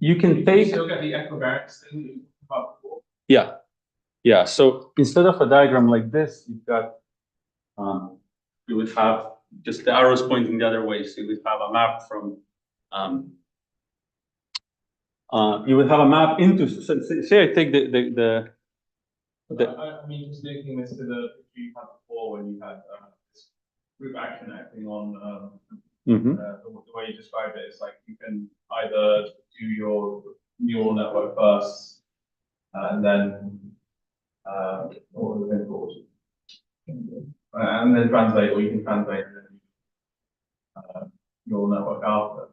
you can take. Still get the equivariance thing that you talked about before. Yeah. Yeah. So instead of a diagram like this, you've got, you would have just the arrows pointing the other way. So you would have a map from, you would have a map into, so say I take I mean, just linking this to the picture you had before when you had this group action acting on the way you described it. It's like you can either do your neural network first and then what was it called? And then translate, or you can translate and then neural network after.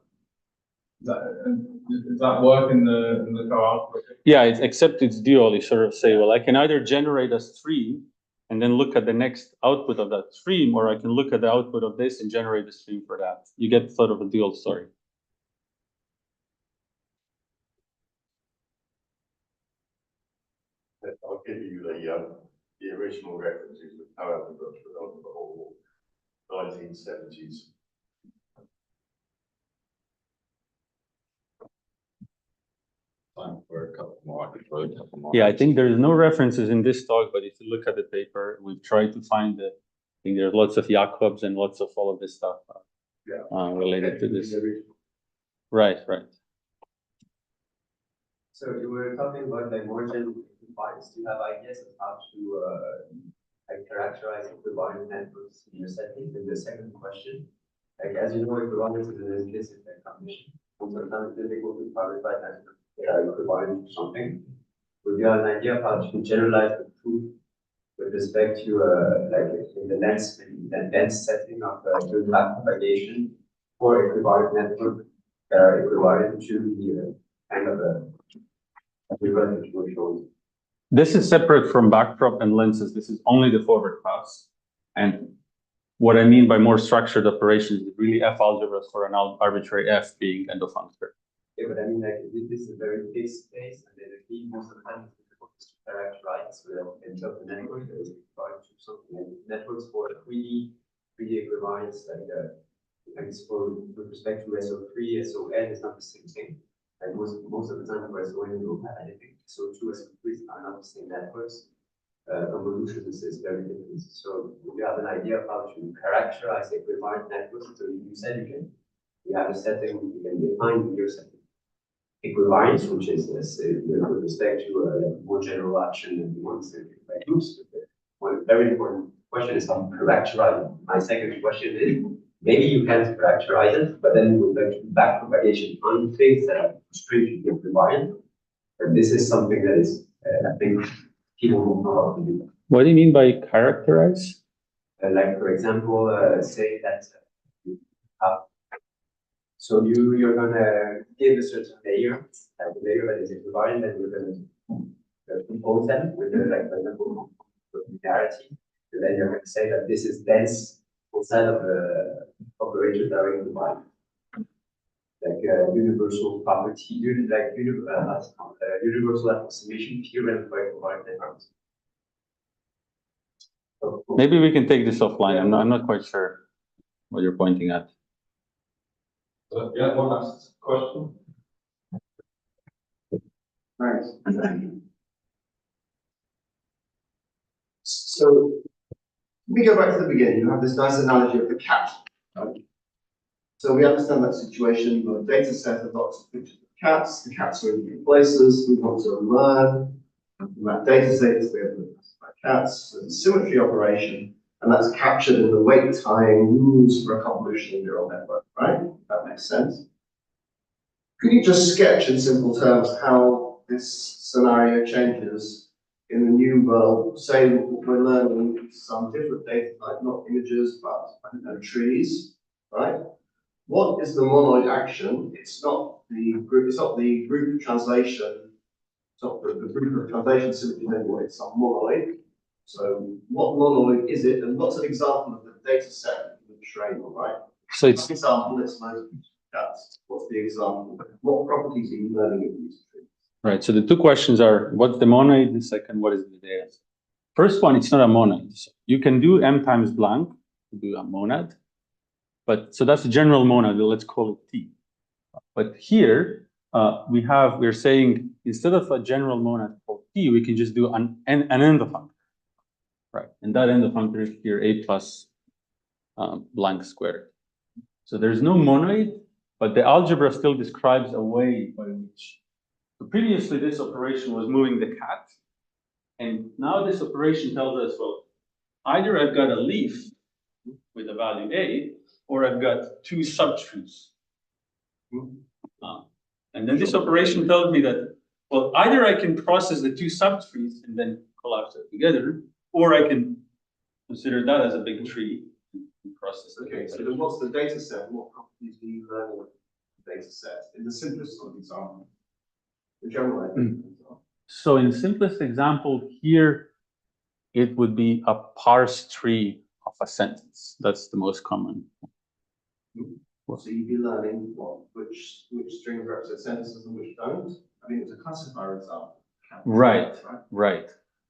Does that work in the co-output? Yeah, except it's dual. You sort of say, well, I can either generate a stream and then look at the next output of that stream, or I can look at the output of this and generate a stream for that. You get sort of a dual story. I'll give you the original references of how algebra on the whole 1970s. Time for a couple more. Yeah, I think there's no references in this talk, but if you look at the paper, we've tried to find I think there's lots of Jacobs and lots of all of this stuff related to this. Right. So you were talking about like more general bias. Do you have ideas of how to like characterize equivalent networks in your setting? And the second question, like as you know, equivalence is an implicit condition. And sometimes it's difficult to clarify that equivalent to something. Would you have an idea of how to generalize the proof with respect to like in the dense setting of the map propagation or equivalent network equivalent to the kind of a This is separate from backprop and lenses. This is only the forward pass. And what I mean by more structured operations is really F algebras for an arbitrary F being endofunctor. Yeah, but I mean, like, this is a very big space, and then the key most of the time is difficult to characterize without the network. There is required to something like networks for 3D equivalence, like it's for with respect to SO3, SON is not the same thing. Like most of the time for SON you don't have anything. SO2, SO3 are not the same networks. Convolution is very different. So you have an idea of how to characterize equivalent networks. So you said you have a setting, you can define your setting. Equivalence, which is with respect to a more general action than the ones that by groups. One very important question is how to characterize. My second question is maybe you can characterize it, but then with the backpropagation on things that are strangely invariant. And this is something that is, I think, people will know how to do. What do you mean by characterize? Like, for example, say that so you're gonna give a certain layer, like a layer that is invariant, and you're gonna compose them with, like, for example, linearity. And then you're going to say that this is dense inside of the operator direct divide. Like universal property, universal approximation theorem for divide networks. Maybe we can take this offline. I'm not quite sure what you're pointing at. Yeah, one last question. Thanks. So we go back to the beginning. You have this nice analogy of the cat. Right? So we understand that situation. You've got a data set of lots of pictures of cats. The cats are in different places. We want to learn from that data set. We have to classify cats. So it's a symmetry operation, and that's captured in the wait time rules for a convolutional neural network, right? That makes sense. Could you just sketch in simple terms how this scenario changes in the new world? Say we're learning some different data type, not images, but I don't know, trees, right? What is the monoid action? It's not the group. It's not the group translation. It's not the group of translation symmetries anyway. It's some monoid. So what monoid is it? And what's an example of the data set we can train on, right? So it's For example, let's load cats. What's the example? What properties are you learning of these trees? right. So the two questions are: what's the monoid? The second, what is the data? First one, it's not a monoid. So you can do m times blank to do a monad, but so that's a general monad. Let's call it T. But here we're saying instead of a general monad called T, we can just do an endofunctor, right? And that endofunctor is here a plus blank squared. So there's no monoid, but the algebra still describes a way by which. So previously, this operation was moving the cat, and now this operation tells us, well, either I've got a leaf with a value a, or I've got two subtrees. And then this operation tells me that, well, either I can process the two subtrees and then collapse it together, or I can consider that as a big tree and process it. Okay, so then what's the data set? What properties do you learn with the data set? In the simplest sort of example, the general idea. So in the simplest example here, it would be a parse tree of a sentence. That's the most common. So you'd be learning which strings represent sentences and which don't. I mean, it's a classifier example. Right.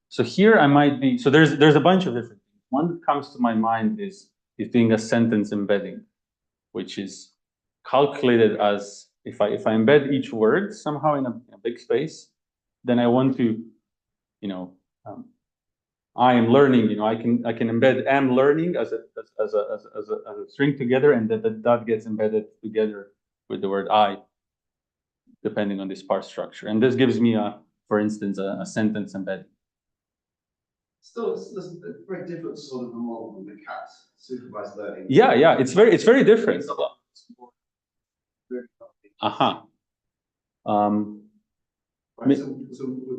So here I might be. So there's a bunch of different things. One that comes to my mind is doing a sentence embedding, which is calculated as if I embed each word somehow in a big space, then I want to, I am learning. I can embed am learning as a string together, and that gets embedded together with the word I, depending on this parse structure. And this gives me for instance, a sentence embedding. Still, it's a very different sort of a model than the cat supervised learning. Yeah, it's very different. Right, so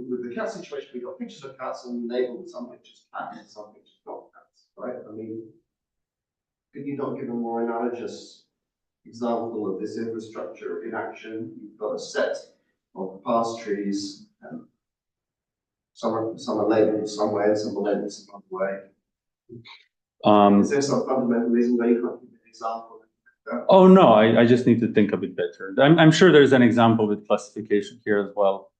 with the cat situation, we've got pictures of cats and we labeled some pictures cats and some pictures not cats, right? I mean, could you not give a more analogous example of this infrastructure in action? You've got a set of parse trees, and some are labeled some way and some are labeled some other way. Is there some fundamental reason why you can't give an example? Oh no, I just need to think a bit better. I'm sure there's an example with classification here as well.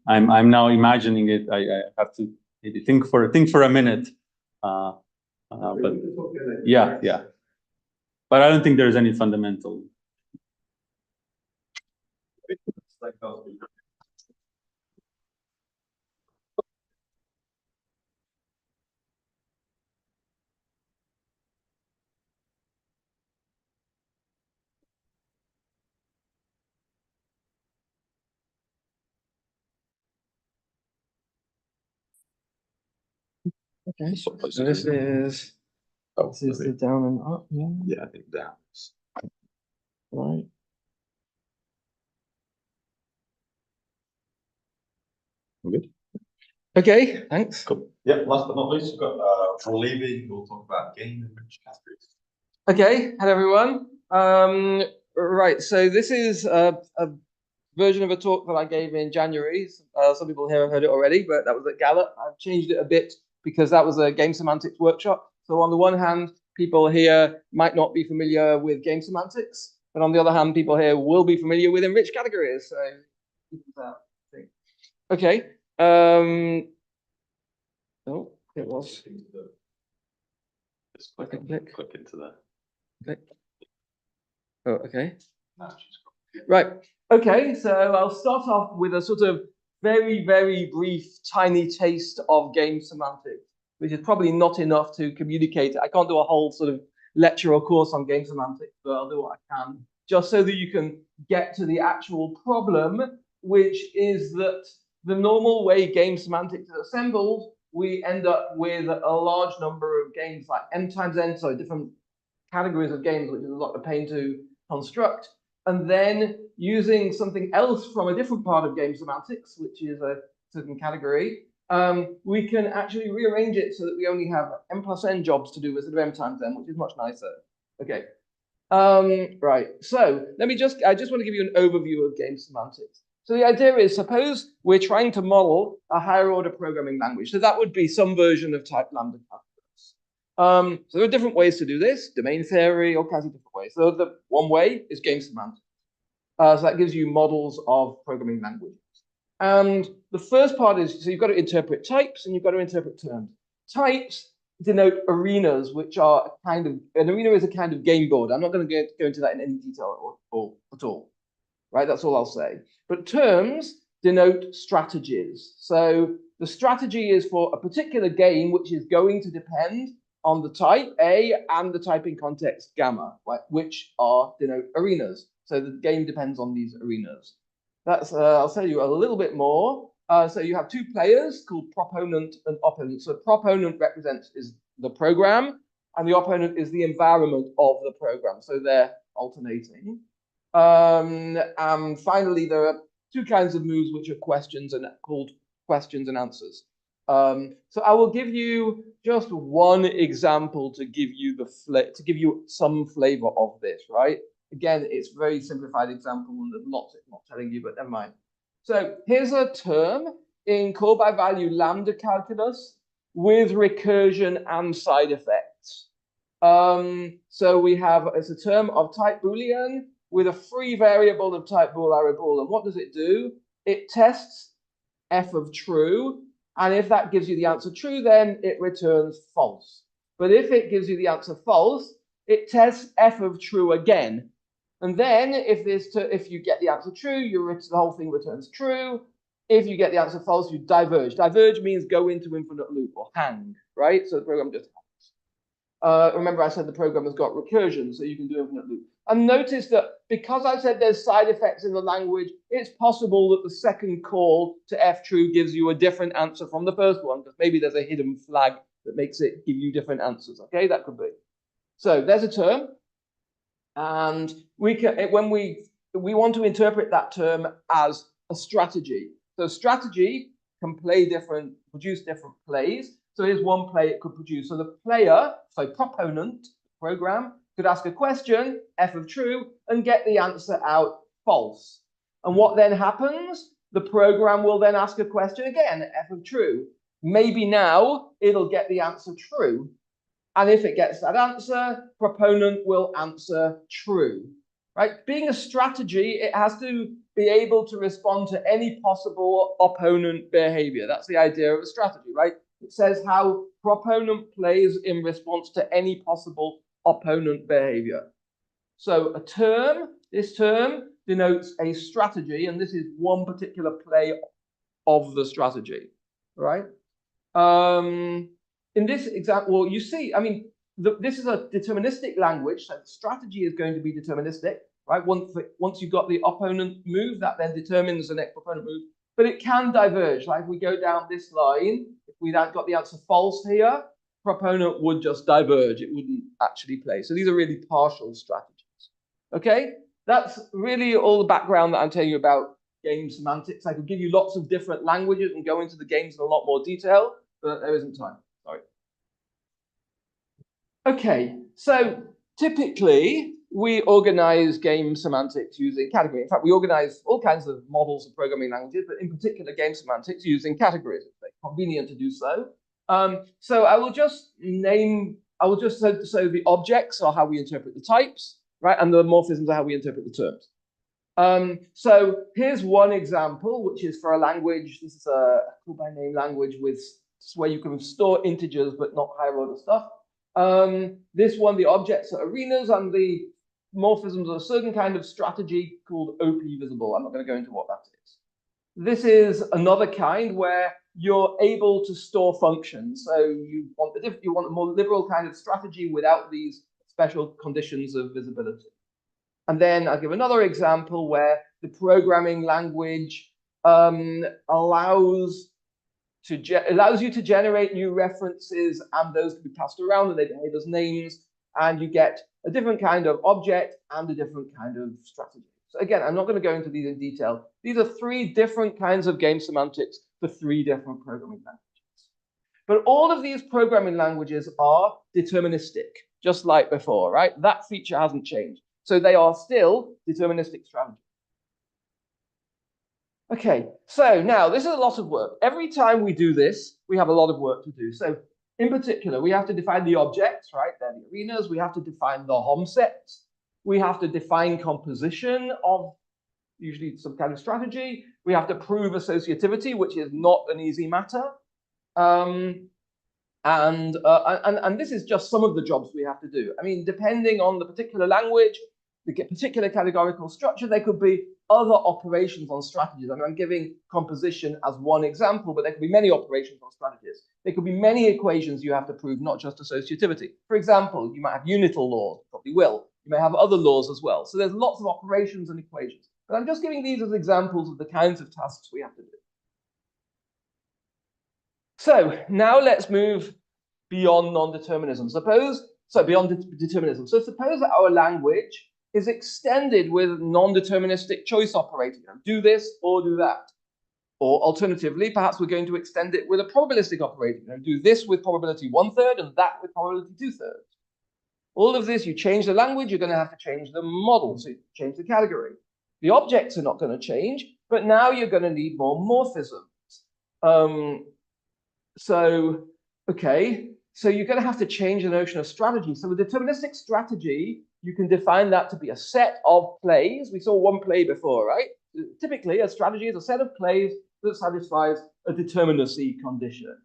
I'm now imagining it. I have to maybe think for a minute. But yeah. But I don't think there's any fundamental. Okay, so this is Oh, This is the maybe. down and up, yeah, Yeah, I think that. right. Good. Okay, thanks. Cool. Yeah, last but not least, we've got leaving, we'll talk about game and rich categories. Okay, hello everyone. Right, so this is a version of a talk that I gave in January. Some people here have heard it already, but that was at Gallup. I've changed it a bit because that was a game semantics workshop. So on the one hand, people here might not be familiar with game semantics, but on the other hand, people here will be familiar with enriched categories. So okay. Oh, it was. Just click into the. Okay. Oh, okay. Right. Okay, so I'll start off with a sort of very, very brief, tiny taste of game semantics, which is probably not enough to communicate. I can't do a whole sort of lecture or course on game semantics, but I'll do what I can, just so that you can get to the actual problem, which is that the normal way game semantics is assembled, we end up with a large number of games, like n times n, so different categories of games, which is a lot of pain to construct. And then using something else from a different part of game semantics, which is a certain category, we can actually rearrange it so that we only have n plus n jobs to do instead of m times n, which is much nicer. Okay. Right. So I just want to give you an overview of game semantics. So the idea is, suppose we're trying to model a higher order programming language. So that would be some version of type lambda calculus. So there are different ways to do this, domain theory, all kinds of different ways. So the one way is game semantics. So that gives you models of programming languages. And the first part is, so you've got to interpret types and you've got to interpret terms. Types denote arenas, which are a kind of, an arena is a kind of game board. I'm not going to go into that in any detail at all, right? That's all I'll say. But terms denote strategies. So the strategy is for a particular game, which is going to depend on the type A and the typing context gamma, right, which denote arenas. So the game depends on these arenas. That's I'll tell you a little bit more. So you have two players called proponent and opponent. So proponent represents is the program, and the opponent is the environment of the program. So they're alternating. And finally, there are two kinds of moves which are questions and called questions and answers. So I will give you just one example to give you some flavor of this, right? Again, it's a very simplified example, and there's lots it's not telling you, but never mind. So here's a term in call by value lambda calculus with recursion and side effects. So we have, it's a term of type Boolean with a free variable of type bool array bool. And what does it do? It tests f of true. And if that gives you the answer true, then it returns false. But if it gives you the answer false, it tests f of true again. And then if you get the answer true, the whole thing returns true. If you get the answer false, you diverge. Diverge means go into infinite loop or hang, right? So the program just hangs. Remember I said the program has got recursion, so you can do infinite loop. And notice that because I said there's side effects in the language, it's possible that the second call to f true gives you a different answer from the first one, because maybe there's a hidden flag that makes it give you different answers. Okay, that could be. So there's a term. And we can, when we want to interpret that term as a strategy. So strategy can produce different plays. So here's one play it could produce. So the player, so proponent program, could ask a question, f of true, and get the answer out false. And what then happens? The program will then ask a question again, f of true. Maybe now it'll get the answer true. And if it gets that answer, proponent will answer true, right? Being a strategy, it has to be able to respond to any possible opponent behavior. That's the idea of a strategy, right? It says how proponent plays in response to any possible opponent behavior. So this term denotes a strategy, and this is one particular play of the strategy, right? In this example, you see, I mean, this is a deterministic language, so the strategy is going to be deterministic, right? Once you've got the opponent move, that then determines the next opponent move, but it can diverge. Like if we go down this line, if we got the answer false here, proponent would just diverge. It wouldn't actually play. So these are really partial strategies. Okay, that's really all the background that I'm telling you about game semantics. I could give you lots of different languages and go into the games in a lot more detail, but there isn't time. Sorry. Okay, so typically we organize game semantics using category. In fact, we organize all kinds of models of programming languages, but in particular game semantics using categories. It's very convenient to do so. So I will just so the objects are how we interpret the types, right? And the morphisms are how we interpret the terms. So here's one example, which is for a language. This is a call by name language with where you can store integers but not higher order stuff. This one, the objects are arenas, and the morphisms are a certain kind of strategy called OP visible. I'm not going to go into what that is. This is another kind where you're able to store functions. So you want a more liberal kind of strategy without these special conditions of visibility. And then I'll give another example where the programming language allows you to generate new references, and those can be passed around and they behave as names, and you get a different kind of object and a different kind of strategy. So again, I'm not going to go into these in detail. These are 3 different kinds of game semantics for 3 different programming languages. But all of these programming languages are deterministic, just like before, right? That feature hasn't changed. So they are still deterministic strategies. Okay, so now this is a lot of work. Every time we do this, we have a lot of work to do. So in particular, we have to define the objects, right? They're the arenas. We have to define the hom sets. We have to define composition of usually some kind of strategy. We have to prove associativity, which is not an easy matter. And this is just some of the jobs we have to do. I mean, depending on the particular language, the particular categorical structure, there could be other operations on strategies. I mean, I'm giving composition as one example, but there could be many operations on strategies. There could be many equations you have to prove, not just associativity. For example, you might have unital laws, probably will. You may have other laws as well. So there's lots of operations and equations. But I'm just giving these as examples of the kinds of tasks we have to do. So now let's move beyond non-determinism. Beyond determinism. So suppose that our language is extended with non-deterministic choice operator. Do this or do that. Or alternatively, perhaps we're going to extend it with a probabilistic operator. Do this with probability 1/3 and that with probability 2/3. All of this, you change the language, you're going to have to change the model. So you change the category. The objects are not going to change, but now you're going to need more morphisms. So you're going to have to change the notion of strategy. So with deterministic strategy, you can define that to be a set of plays. We saw one play before, right? Typically, a strategy is a set of plays that satisfies a determinacy condition.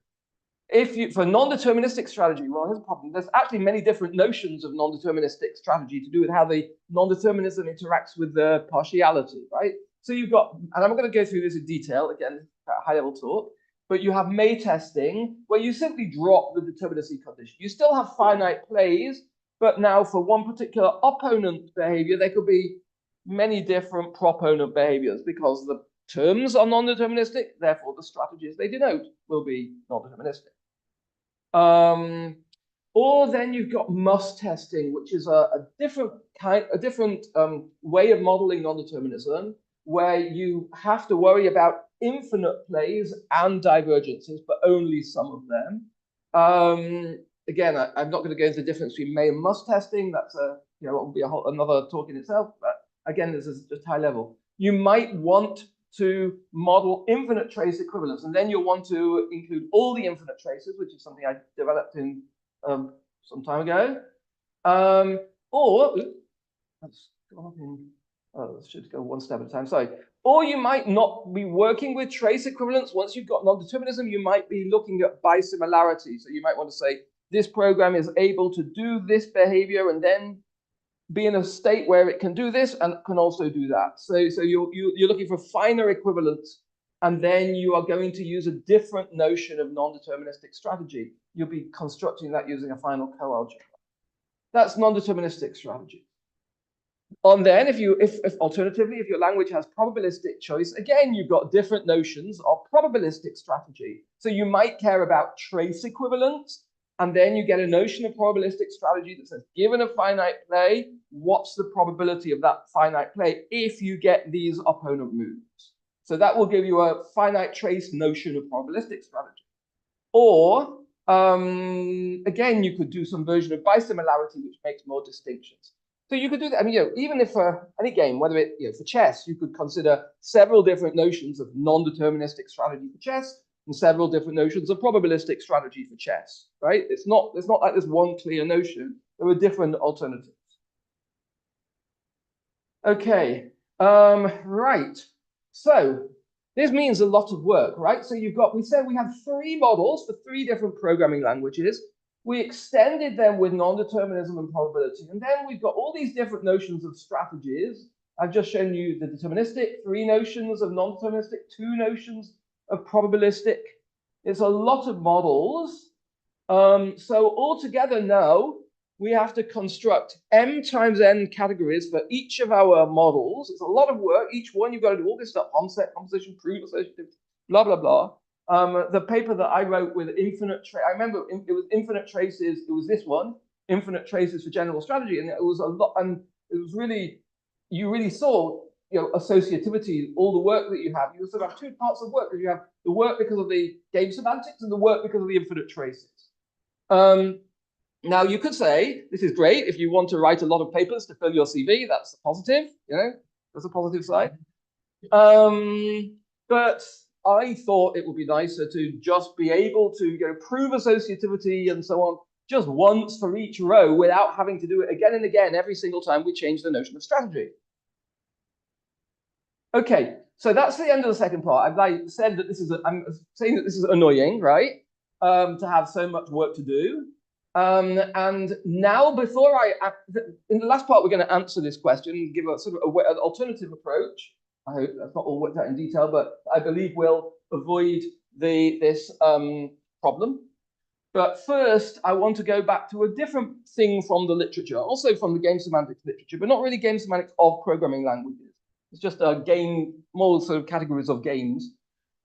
For non-deterministic strategy, well, here's a problem. There's actually many different notions of non-deterministic strategy to do with how the non-determinism interacts with the partiality, right? So you've got, and I'm not going to go through this in detail, again, high-level talk, but you have May testing, where you simply drop the determinacy condition. You still have finite plays, but now for one particular opponent behavior, there could be many different proponent behaviors because the terms are non-deterministic, therefore the strategies they denote will be non-deterministic. Or then you've got must testing, which is a different way of modeling non-determinism, where you have to worry about infinite plays and divergences, but only some of them. Again, I'm not going to go into the difference between may and must testing. That's it will be another talk in itself. But again, this is just high level. You might want to model infinite trace equivalence, and then you'll want to include all the infinite traces, which is something I developed in some time ago. Let's just go one step at a time. Sorry. Or you might not be working with trace equivalence. Once you've got non-determinism, you might be looking at bisimilarity. So you might want to say, this program is able to do this behavior and then be in a state where it can do this and can also do that. So you're looking for finer equivalence, and then you are going to use a different notion of non-deterministic strategy. You'll be constructing that using a final co-algebra. That's non-deterministic strategy. And then if alternatively, if your language has probabilistic choice, again, you've got different notions of probabilistic strategy. So you might care about trace equivalence And then you get a notion of probabilistic strategy that says, given a finite play, what's the probability of that finite play if you get these opponent moves? So that will give you a finite trace notion of probabilistic strategy. Or, again, you could do some version of bisimilarity, which makes more distinctions. So you could do that. I mean, even if for any game, whether it, for chess, you could consider several different notions of non-deterministic strategy for chess and several different notions of probabilistic strategy for chess, right? It's not like there's one clear notion. There are different alternatives. Okay, right. So this means a lot of work, right? So we said we had 3 models for 3 different programming languages. We extended them with non-determinism and probability. And then we've got all these different notions of strategies. I've just shown you the deterministic, 3 notions of non-deterministic, 2 notions of probabilistic. It's a lot of models. So altogether now, we have to construct m times n categories for each of our models. It's a lot of work. Each one, you've got to do all this stuff: onset, composition, proof, associative, blah, blah, blah. The paper that I wrote with infinite trace, I remember it was infinite traces. It was this one, infinite traces for general strategy. And it was a lot, and it was really, you really saw, associativity, all the work that you have. You sort of have 2 parts of work, because you have the work because of the game semantics and the work because of the infinite traces. Now, you could say, this is great if you want to write a lot of papers to fill your CV. That's a positive, that's a positive side. But I thought it would be nicer to just be able to prove associativity and so on just once for each row without having to do it again and again every single time we change the notion of strategy. Okay, so that's the end of the second part. I've said that I'm saying that this is annoying, right? To have so much work to do. And now, in the last part, we're going to answer this question and give a sort of an alternative approach. I hope that's not all worked out in detail, but I believe we'll avoid this problem. But first, I want to go back to a different thing from the literature, also from the game semantics literature, but not really game semantics of programming languages. It's just more sort of categories of games.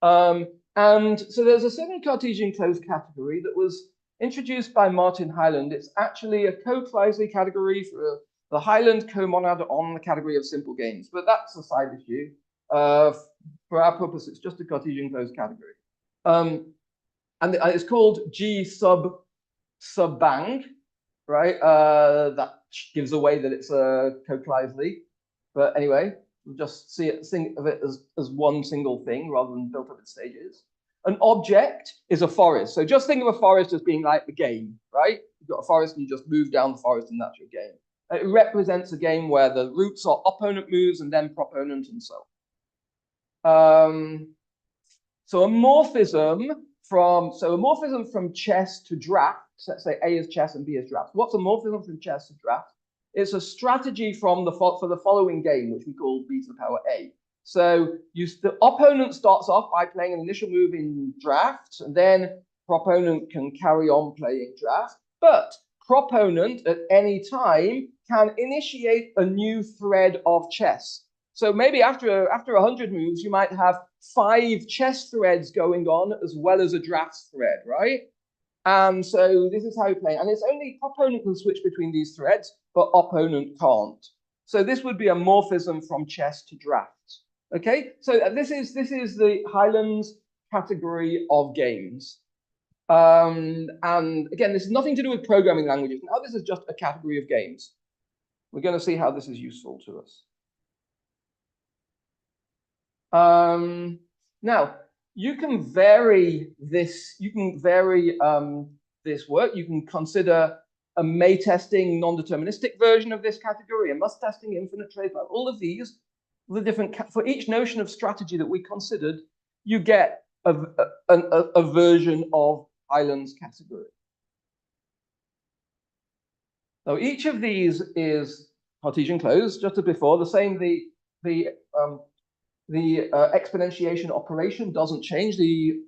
And so there's a certain Cartesian closed category that was introduced by Martin Hyland. It's actually a co-Kleisli category for the Hyland co-monad on the category of simple games, but that's a side issue. For our purpose, it's just a Cartesian closed category. And it's called G sub bang, right? That gives away that it's a co-Kleisli. But anyway, we'll just think of it as one single thing rather than built up in stages. An object is a forest. So just think of a forest as being like a game, right? You've got a forest and you just move down the forest and that's your game. It represents a game where the roots are opponent moves and then proponent and so on. So a morphism from chess to draft. Let's say A is chess and B is draft. What's a morphism from chess to draft? It's a strategy for the following game, which we call B to the power A. So the opponent starts off by playing an initial move in draft, and then proponent can carry on playing draft. But proponent at any time can initiate a new thread of chess. So maybe after 100 moves, you might have 5 chess threads going on as well as a draft thread, right? And so this is how you play. And it's only proponent can switch between these threads, but opponent can't. So this would be a morphism from chess to draft. Okay, so this is the Hyland's category of games. And again, this is nothing to do with programming languages. Now this is just a category of games. We're going to see how this is useful to us. Now, you can vary this. You can vary this work. You can consider a May testing non-deterministic version of this category, a must testing, infinite trace, like all of these. The different for each notion of strategy that we considered, you get a version of Hyland's category. So each of these is Cartesian closed, just as before. The same, the exponentiation operation doesn't change. The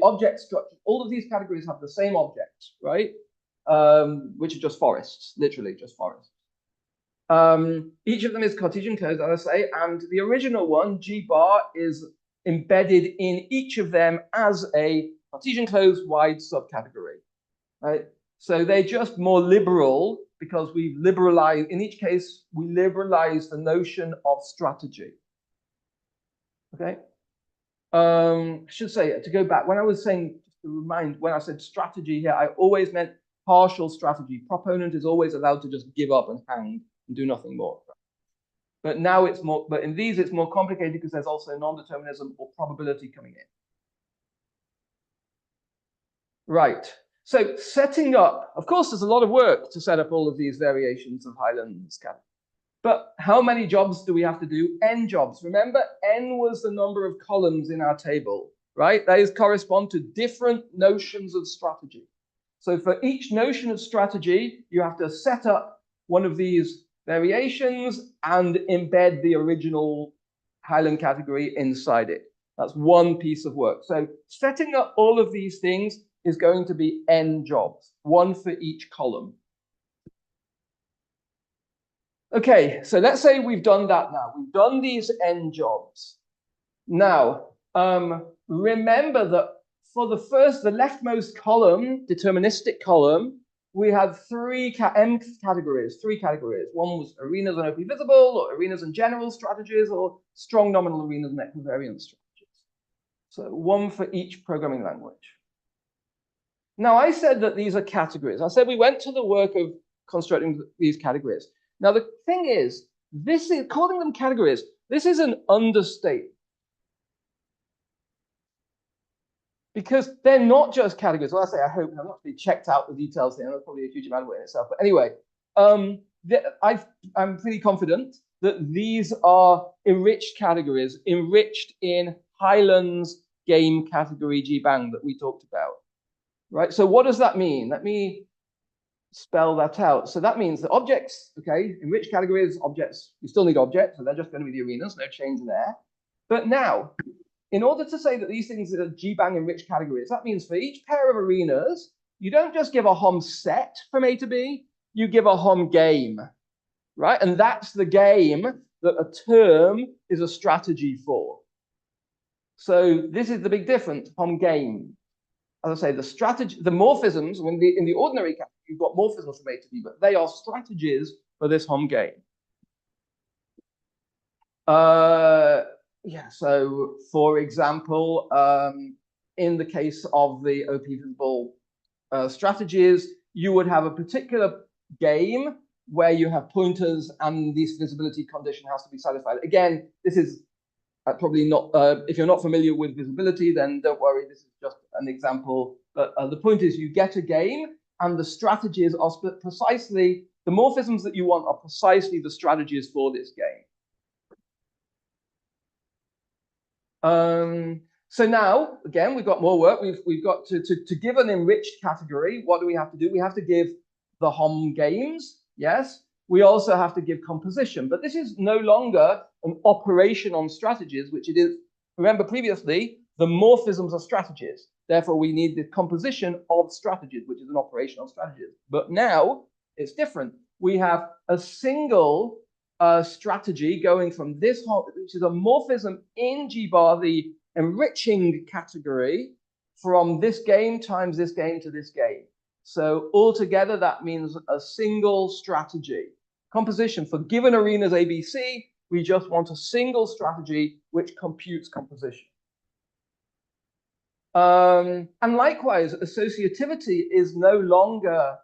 object structure, all of these categories have the same objects, right? Which are just forests, literally just forests. Each of them is Cartesian closed, as I say, and the original one, G bar, is embedded in each of them as a Cartesian closed wide subcategory. right? So they're just more liberal because we've liberalized, in each case, we liberalize the notion of strategy. Okay. I should say, to go back, when I was saying, just to remind, when I said strategy here, I always meant partial strategy. Proponent is always allowed to just give up and hang and do nothing more. But now it's more, but in these it's more complicated because there's also non-determinism or probability coming in. Right. So setting up, of course, there's a lot of work to set up all of these variations of Highlands category. But how many jobs do we have to do? N jobs. Remember, N was the number of columns in our table, right? Those correspond to different notions of strategy. So for each notion of strategy, you have to set up one of these variations and embed the original Highland category inside it. That's one piece of work. So setting up all of these things is going to be N jobs, one for each column. Okay, so let's say we've done that now. We've done these N jobs. Now, remember that for the leftmost column, deterministic column, we had M categories, three categories. One was arenas and OP visible, or arenas and general strategies, or strong nominal arenas and equivariant strategies. So one for each programming language. Now, I said that these are categories. I said we went to the work of constructing these categories. Now, the thing is, calling them categories, this is an understatement. Because they're not just categories. Well, I say I hope, I'm not really checked out the details here. That's probably a huge amount of work in itself. But anyway, I'm pretty confident that these are enriched categories, enriched in Highlands game category GBang that we talked about. Right, so what does that mean? Let me spell that out. So that means that objects, okay, enriched categories, objects, you still need objects, so they're just going to be the arenas, no change there. But now, in order to say that these things are GBang enriched categories, that means for each pair of arenas, you don't just give a HOM set from A to B, you give a HOM game, right? And that's the game that a term is a strategy for. So this is the big difference, HOM game. As I say, the strategy, the morphisms, in the ordinary category, you've got morphisms from A to B, but they are strategies for this HOM game. Yeah, so for example, in the case of the OP visible strategies, you would have a particular game where you have pointers and this visibility condition has to be satisfied. Again, this is probably not, if you're not familiar with visibility, then don't worry, this is just an example. But the point is you get a game and the strategies are precisely, the morphisms that you want are precisely the strategies for this game. So now, again, we've got more work. We've got to give an enriched category. What do we have to do? We have to give the HOM games, yes. We also have to give composition, but this is no longer an operation on strategies, which it is. Remember previously, the morphisms are strategies. Therefore, we need the composition of strategies, which is an operation on strategies. But now it's different. We have a single strategy going from this, which is a morphism in G-bar, the enriching category, from this game times this game to this game. So altogether, that means a single strategy. Composition for given arenas ABC, we just want a single strategy which computes composition. And likewise, associativity is no longer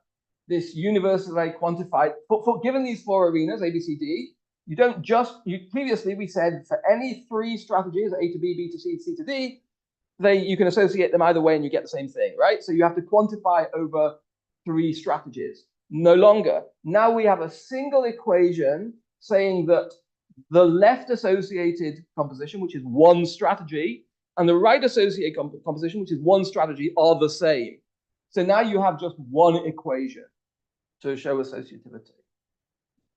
this universally quantified. For given these four arenas, A, B, C, D, you don't just, previously we said for any three strategies, A to B, B to C, C to D, you can associate them either way and you get the same thing, right? So you have to quantify over three strategies. No longer. Now we have a single equation saying that the left associated composition, which is one strategy, and the right associated composition, which is one strategy, are the same. So now you have just one equation to show associativity.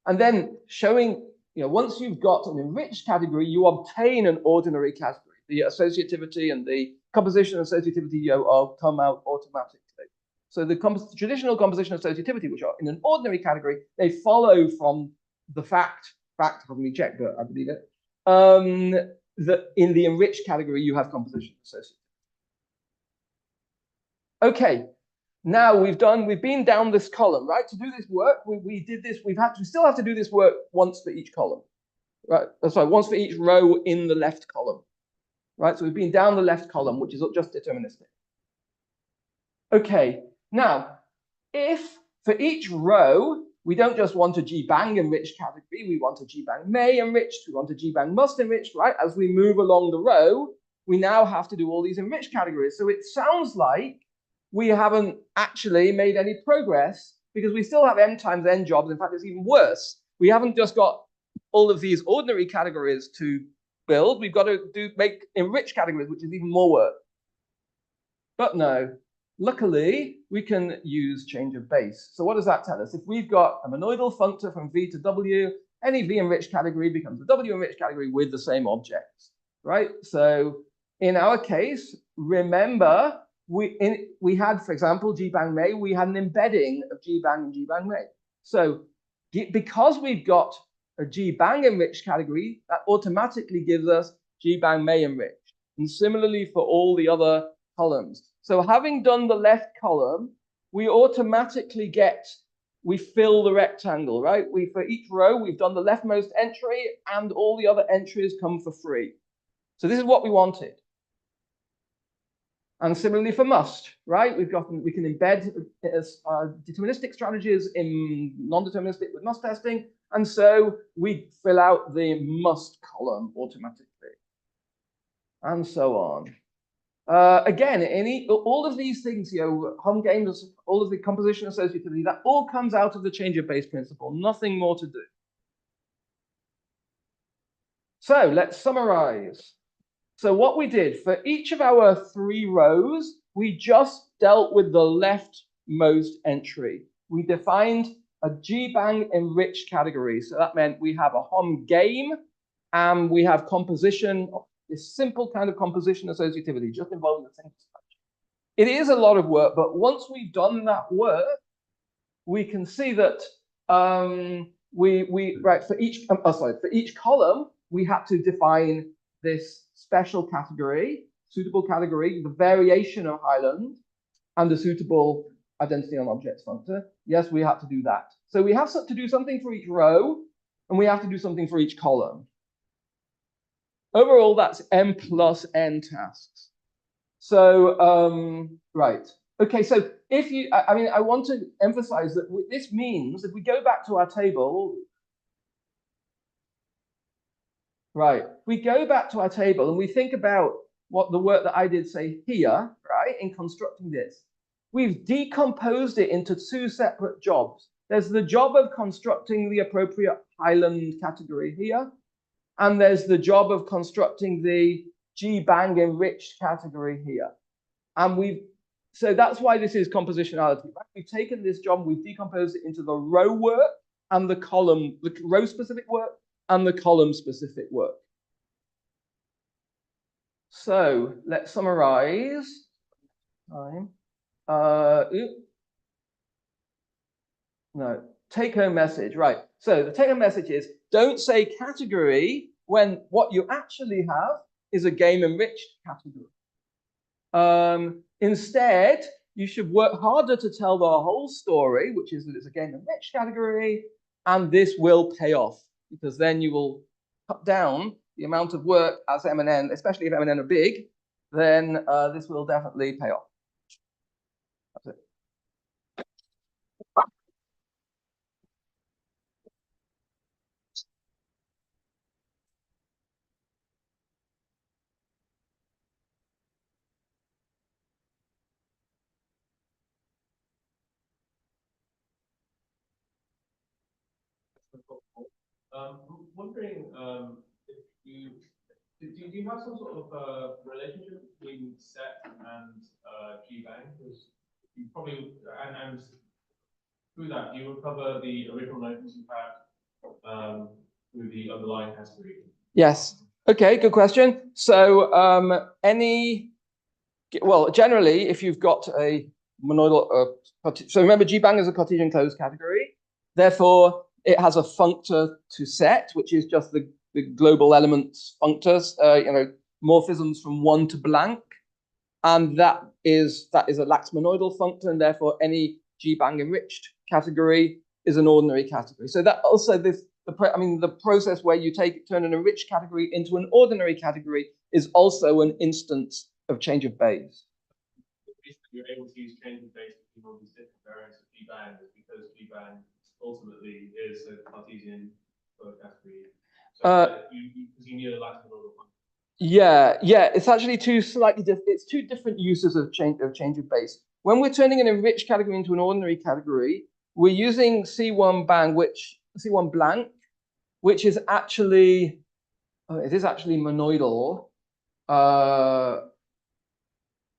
And then showing, once you've got an enriched category, you obtain an ordinary category. The associativity and the composition associativity come out automatically. So the traditional composition associativity, which are in an ordinary category, they follow from the fact, let me check, but I believe it, that in the enriched category, you have composition associativity. Okay, now we've been down this column, right? To do this work, we did this, we still have to do this work once for each column, right? Sorry, once for each row in the left column, right? So we've been down the left column, which is just deterministic. Okay, now, if for each row, we don't just want a G-bang enriched category, we want a G-bang may enriched, we want a G-bang must enriched, right? As we move along the row, we now have to do all these enriched categories. So it sounds like we haven't actually made any progress because we still have m times n jobs. In fact, it's even worse. We haven't just got all of these ordinary categories to build. We've got to make enriched categories, which is even more work. But no, luckily, we can use change of base. So what does that tell us? If we've got a monoidal functor from V to W, any V enriched category becomes a W enriched category with the same objects, right? So in our case, remember, we had, for example, G-bang may, we had an embedding of G-bang and G-bang may. So because we've got a G-bang enriched category, that automatically gives us G-bang may enriched. And similarly for all the other columns. So having done the left column, we automatically we fill the rectangle, right? For each row, we've done the leftmost entry and all the other entries come for free. So this is what we wanted. And similarly for must, right? We can embed deterministic strategies in non-deterministic with must testing. And so we fill out the must column automatically. And so on. Again, all of these things, home games, all of the composition associativity, that all comes out of the change of base principle, nothing more to do. So let's summarize. So what we did for each of our 3 rows, we just dealt with the leftmost entry. We defined a G-bang enriched category. So that meant we have a home game and we have composition, this simple kind of composition associativity, just involving the single structure. It is a lot of work, but once we've done that work, we can see that for each column, we had to define this special category, suitable category, the variation of Highland, and the suitable identity on objects functor. Yes, we have to do that. So we have to do something for each row, and we have to do something for each column. Overall, that's m plus n tasks. So, right. Okay, so if you, I want to emphasize that this means if we go back to our table, right, we go back to our table and we think about what the work that I did say here, right, in constructing this. We've decomposed it into 2 separate jobs. There's the job of constructing the appropriate Highland category here, and there's the job of constructing the G-bang enriched category here. And so that's why this is compositionality, right? We've taken this job, we've decomposed it into the row work and the column, the row specific work and the column specific work. So let's summarize. Take home message, right? So the take home message is don't say category when what you actually have is a game enriched category. Instead, you should work harder to tell the whole story, which is that it's a game enriched category, and this will pay off because then you will cut down the amount of work as M and N, especially if M and N are big, then this will definitely pay off. That's it. Wondering if do you have some sort of relationship between set and G-bang? Because you probably and through that you recover the original notions you had through the underlying category. Yes. Okay. Good question. So generally, if you've got a monoidal, so remember G-bang is a Cartesian closed category. Therefore, it has a functor to set, which is just the global elements functors, morphisms from 1 to blank. And that is a lax-monoidal functor, and therefore any G-bang enriched category is an ordinary category. So that also the process where you turn an enriched category into an ordinary category is also an instance of change of base. You're able to use change of base for all these different variants of G-bang because G-bang ultimately is a Cartesian category. So you need a lateral one. Yeah, it's actually two different uses of change of base. When we're turning an enriched category into an ordinary category, we're using C1 blank, which is actually monoidal.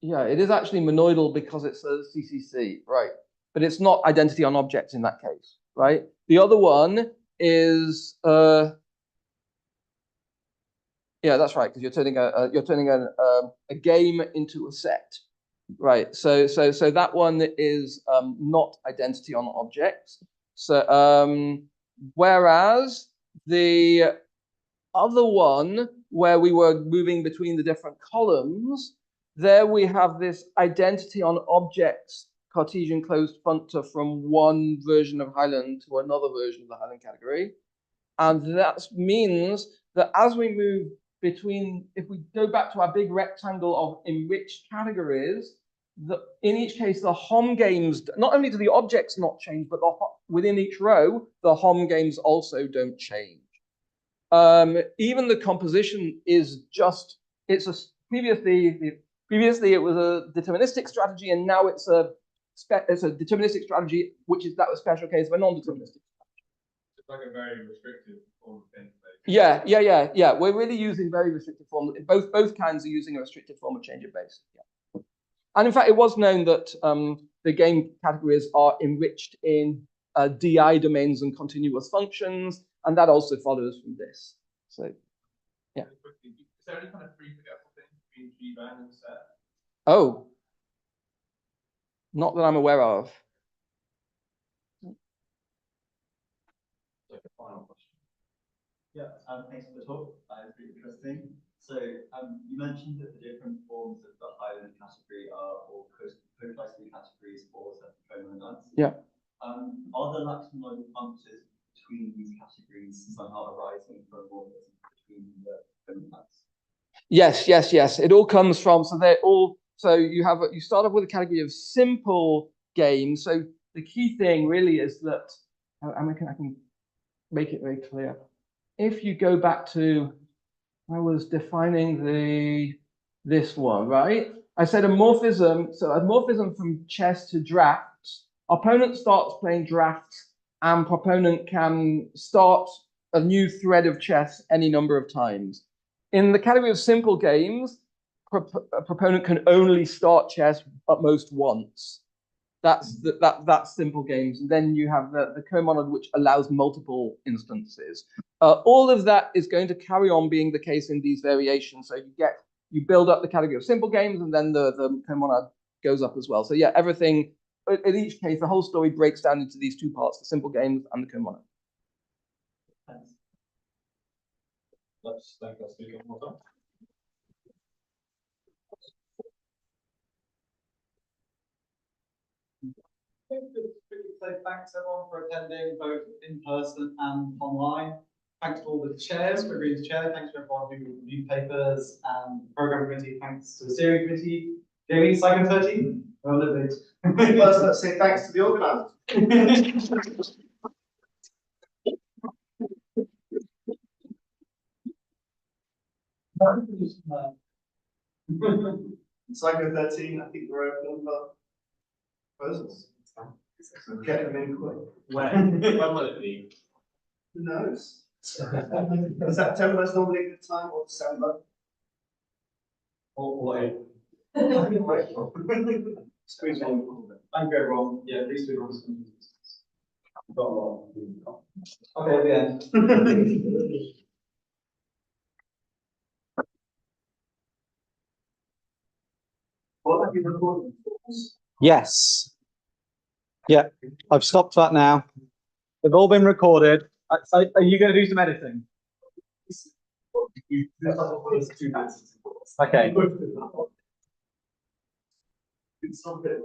It is actually monoidal because it's a CCC, right? But it's not identity on objects in that case, right? The other one is that's right, because you're turning a game into a set, right? So that one is not identity on objects. So whereas the other one where we were moving between the different columns, there we have this identity on objects Cartesian closed functor from one version of Highland to another version of the Highland category. And that means that as we move between, if we go back to our big rectangle of enriched categories, in each case, the HOM games, not only do the objects not change, but within each row, the HOM games also don't change. Even the composition is just, previously it was a deterministic strategy, and now it's a deterministic strategy, that was special case of a non-deterministic. It's like a very restrictive form of change of base. Yeah. We're really using very restrictive form. Both kinds are using a restricted form of change of base. Yeah. And in fact, it was known that the game categories are enriched in DI domains and continuous functions, and that also follows from this. So, yeah. Is there any kind of pre-forgetful thing between G-bang and set? Oh, not that I'm aware of. Like a final question. Yeah, thanks for the talk. It's really interesting. So you mentioned that the different forms of the Highland category are all co-closely categories for certain chromonoids. Yeah. Are there laxmonoidal functors between these categories somehow arising from morphism between the chromonoids? Yes. It all comes from, you start off with a category of simple games. So the key thing really is that, I can make it very clear. If you go back to, I was defining this one, right? I said a morphism, from chess to drafts. Opponent starts playing drafts, and proponent can start a new thread of chess any number of times. In the category of simple games, a proponent can only start chess at most once. That's simple games. And then you have the comonad, which allows multiple instances. All of that is going to carry on being the case in these variations. So you build up the category of simple games, and then the comonad goes up as well. So yeah, everything in each case, the whole story breaks down into these two parts: the simple games and the comonad. Thanks. Let's thank our speaker one more time. So thanks everyone for attending, both in person and online. Thanks to all the chairs for agreeing to chair. Thanks to everyone who reviewed papers and program committee. Thanks to the steering committee. Jamie, SYCO 13. First, let's say thanks to the organisers. SYCO 13, I think we're open for proposals. So get them in quick. When will it be? Who knows? Is September normally a good time, or December? Or wait. Squeeze on a little bit. Thank you everyone. Yeah, please do. Got a lot. Okay, at the end. What have you recorded? Yes. Yeah, I've stopped that now. They've all been recorded. Are you going to do some editing? Okay. can stop it.